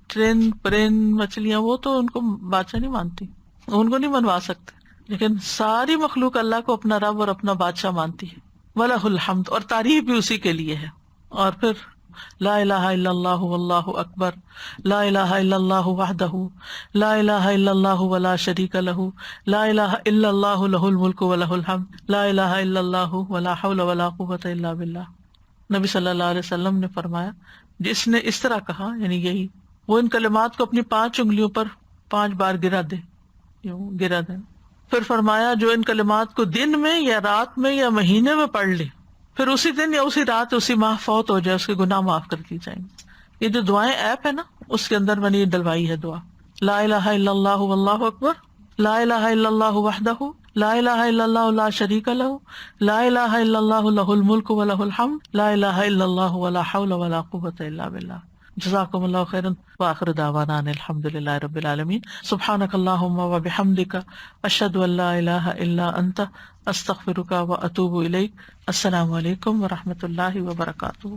پرند، مچھلیاں، وہ تو ان کو بادشاہ نہیں مانتی، ان کو نہیں منوا سکتے. لیکن ساری مخلوق اللہ کو اپنا رب اور اپنا بادشاہ مانتی ہے. وَلَهُ الْحَمْدُ، اور تعریف بھی اسی کے لیے ہے. اور پھر لا الہ الا اللہ واللہ اکبر، لا الہ الا اللہ وحدہ، لا الہ الا اللہ ولا شریک لہ، لا الہ الا اللہ لہ الملک ولہ الحمد، لا الہ الا اللہ ولا حول ولا قوۃ الا باللہ. نبی صلی اللہ علیہ وسلم نے فرمایا جس نے اس طرح کہا، یعنی یہی، وہ ان کلمات کو اپنی 5 انگلیوں پر 5 بار گرا دے، گرا دے. پھر فرمایا جو ان کلمات کو دن میں یا رات میں یا مہینے میں پڑھ لے، پھر اسی دن یا اسی رات اسی ماہ فوت ہو جائے، اس کے گناہ معاف کر دی جائیں گے. یہ جو دعائیں ایپ ہے نا، اس کے اندر میں نے یہ ڈلوائی ہے دعا، لا الہ الا اللہ واللہ اکبر، لا الہ الا اللہ وحدہ، لا الہ الا اللہ لا شریک لہ، لا الہ الا اللہ لہ الملک ولہ الحمد، لا الہ الا اللہ ولا حول ولا قوۃ الا باللہ. جزاکم اللہ خیرا، وآخر دعوانا ان الحمد للہ رب العالمین. سبحانک اللہم وبحمدک، اشہد ان لا الہ الا انت، استغفرک واتوب الیک. السلام علیکم ورحمۃ اللہ وبرکاتہ.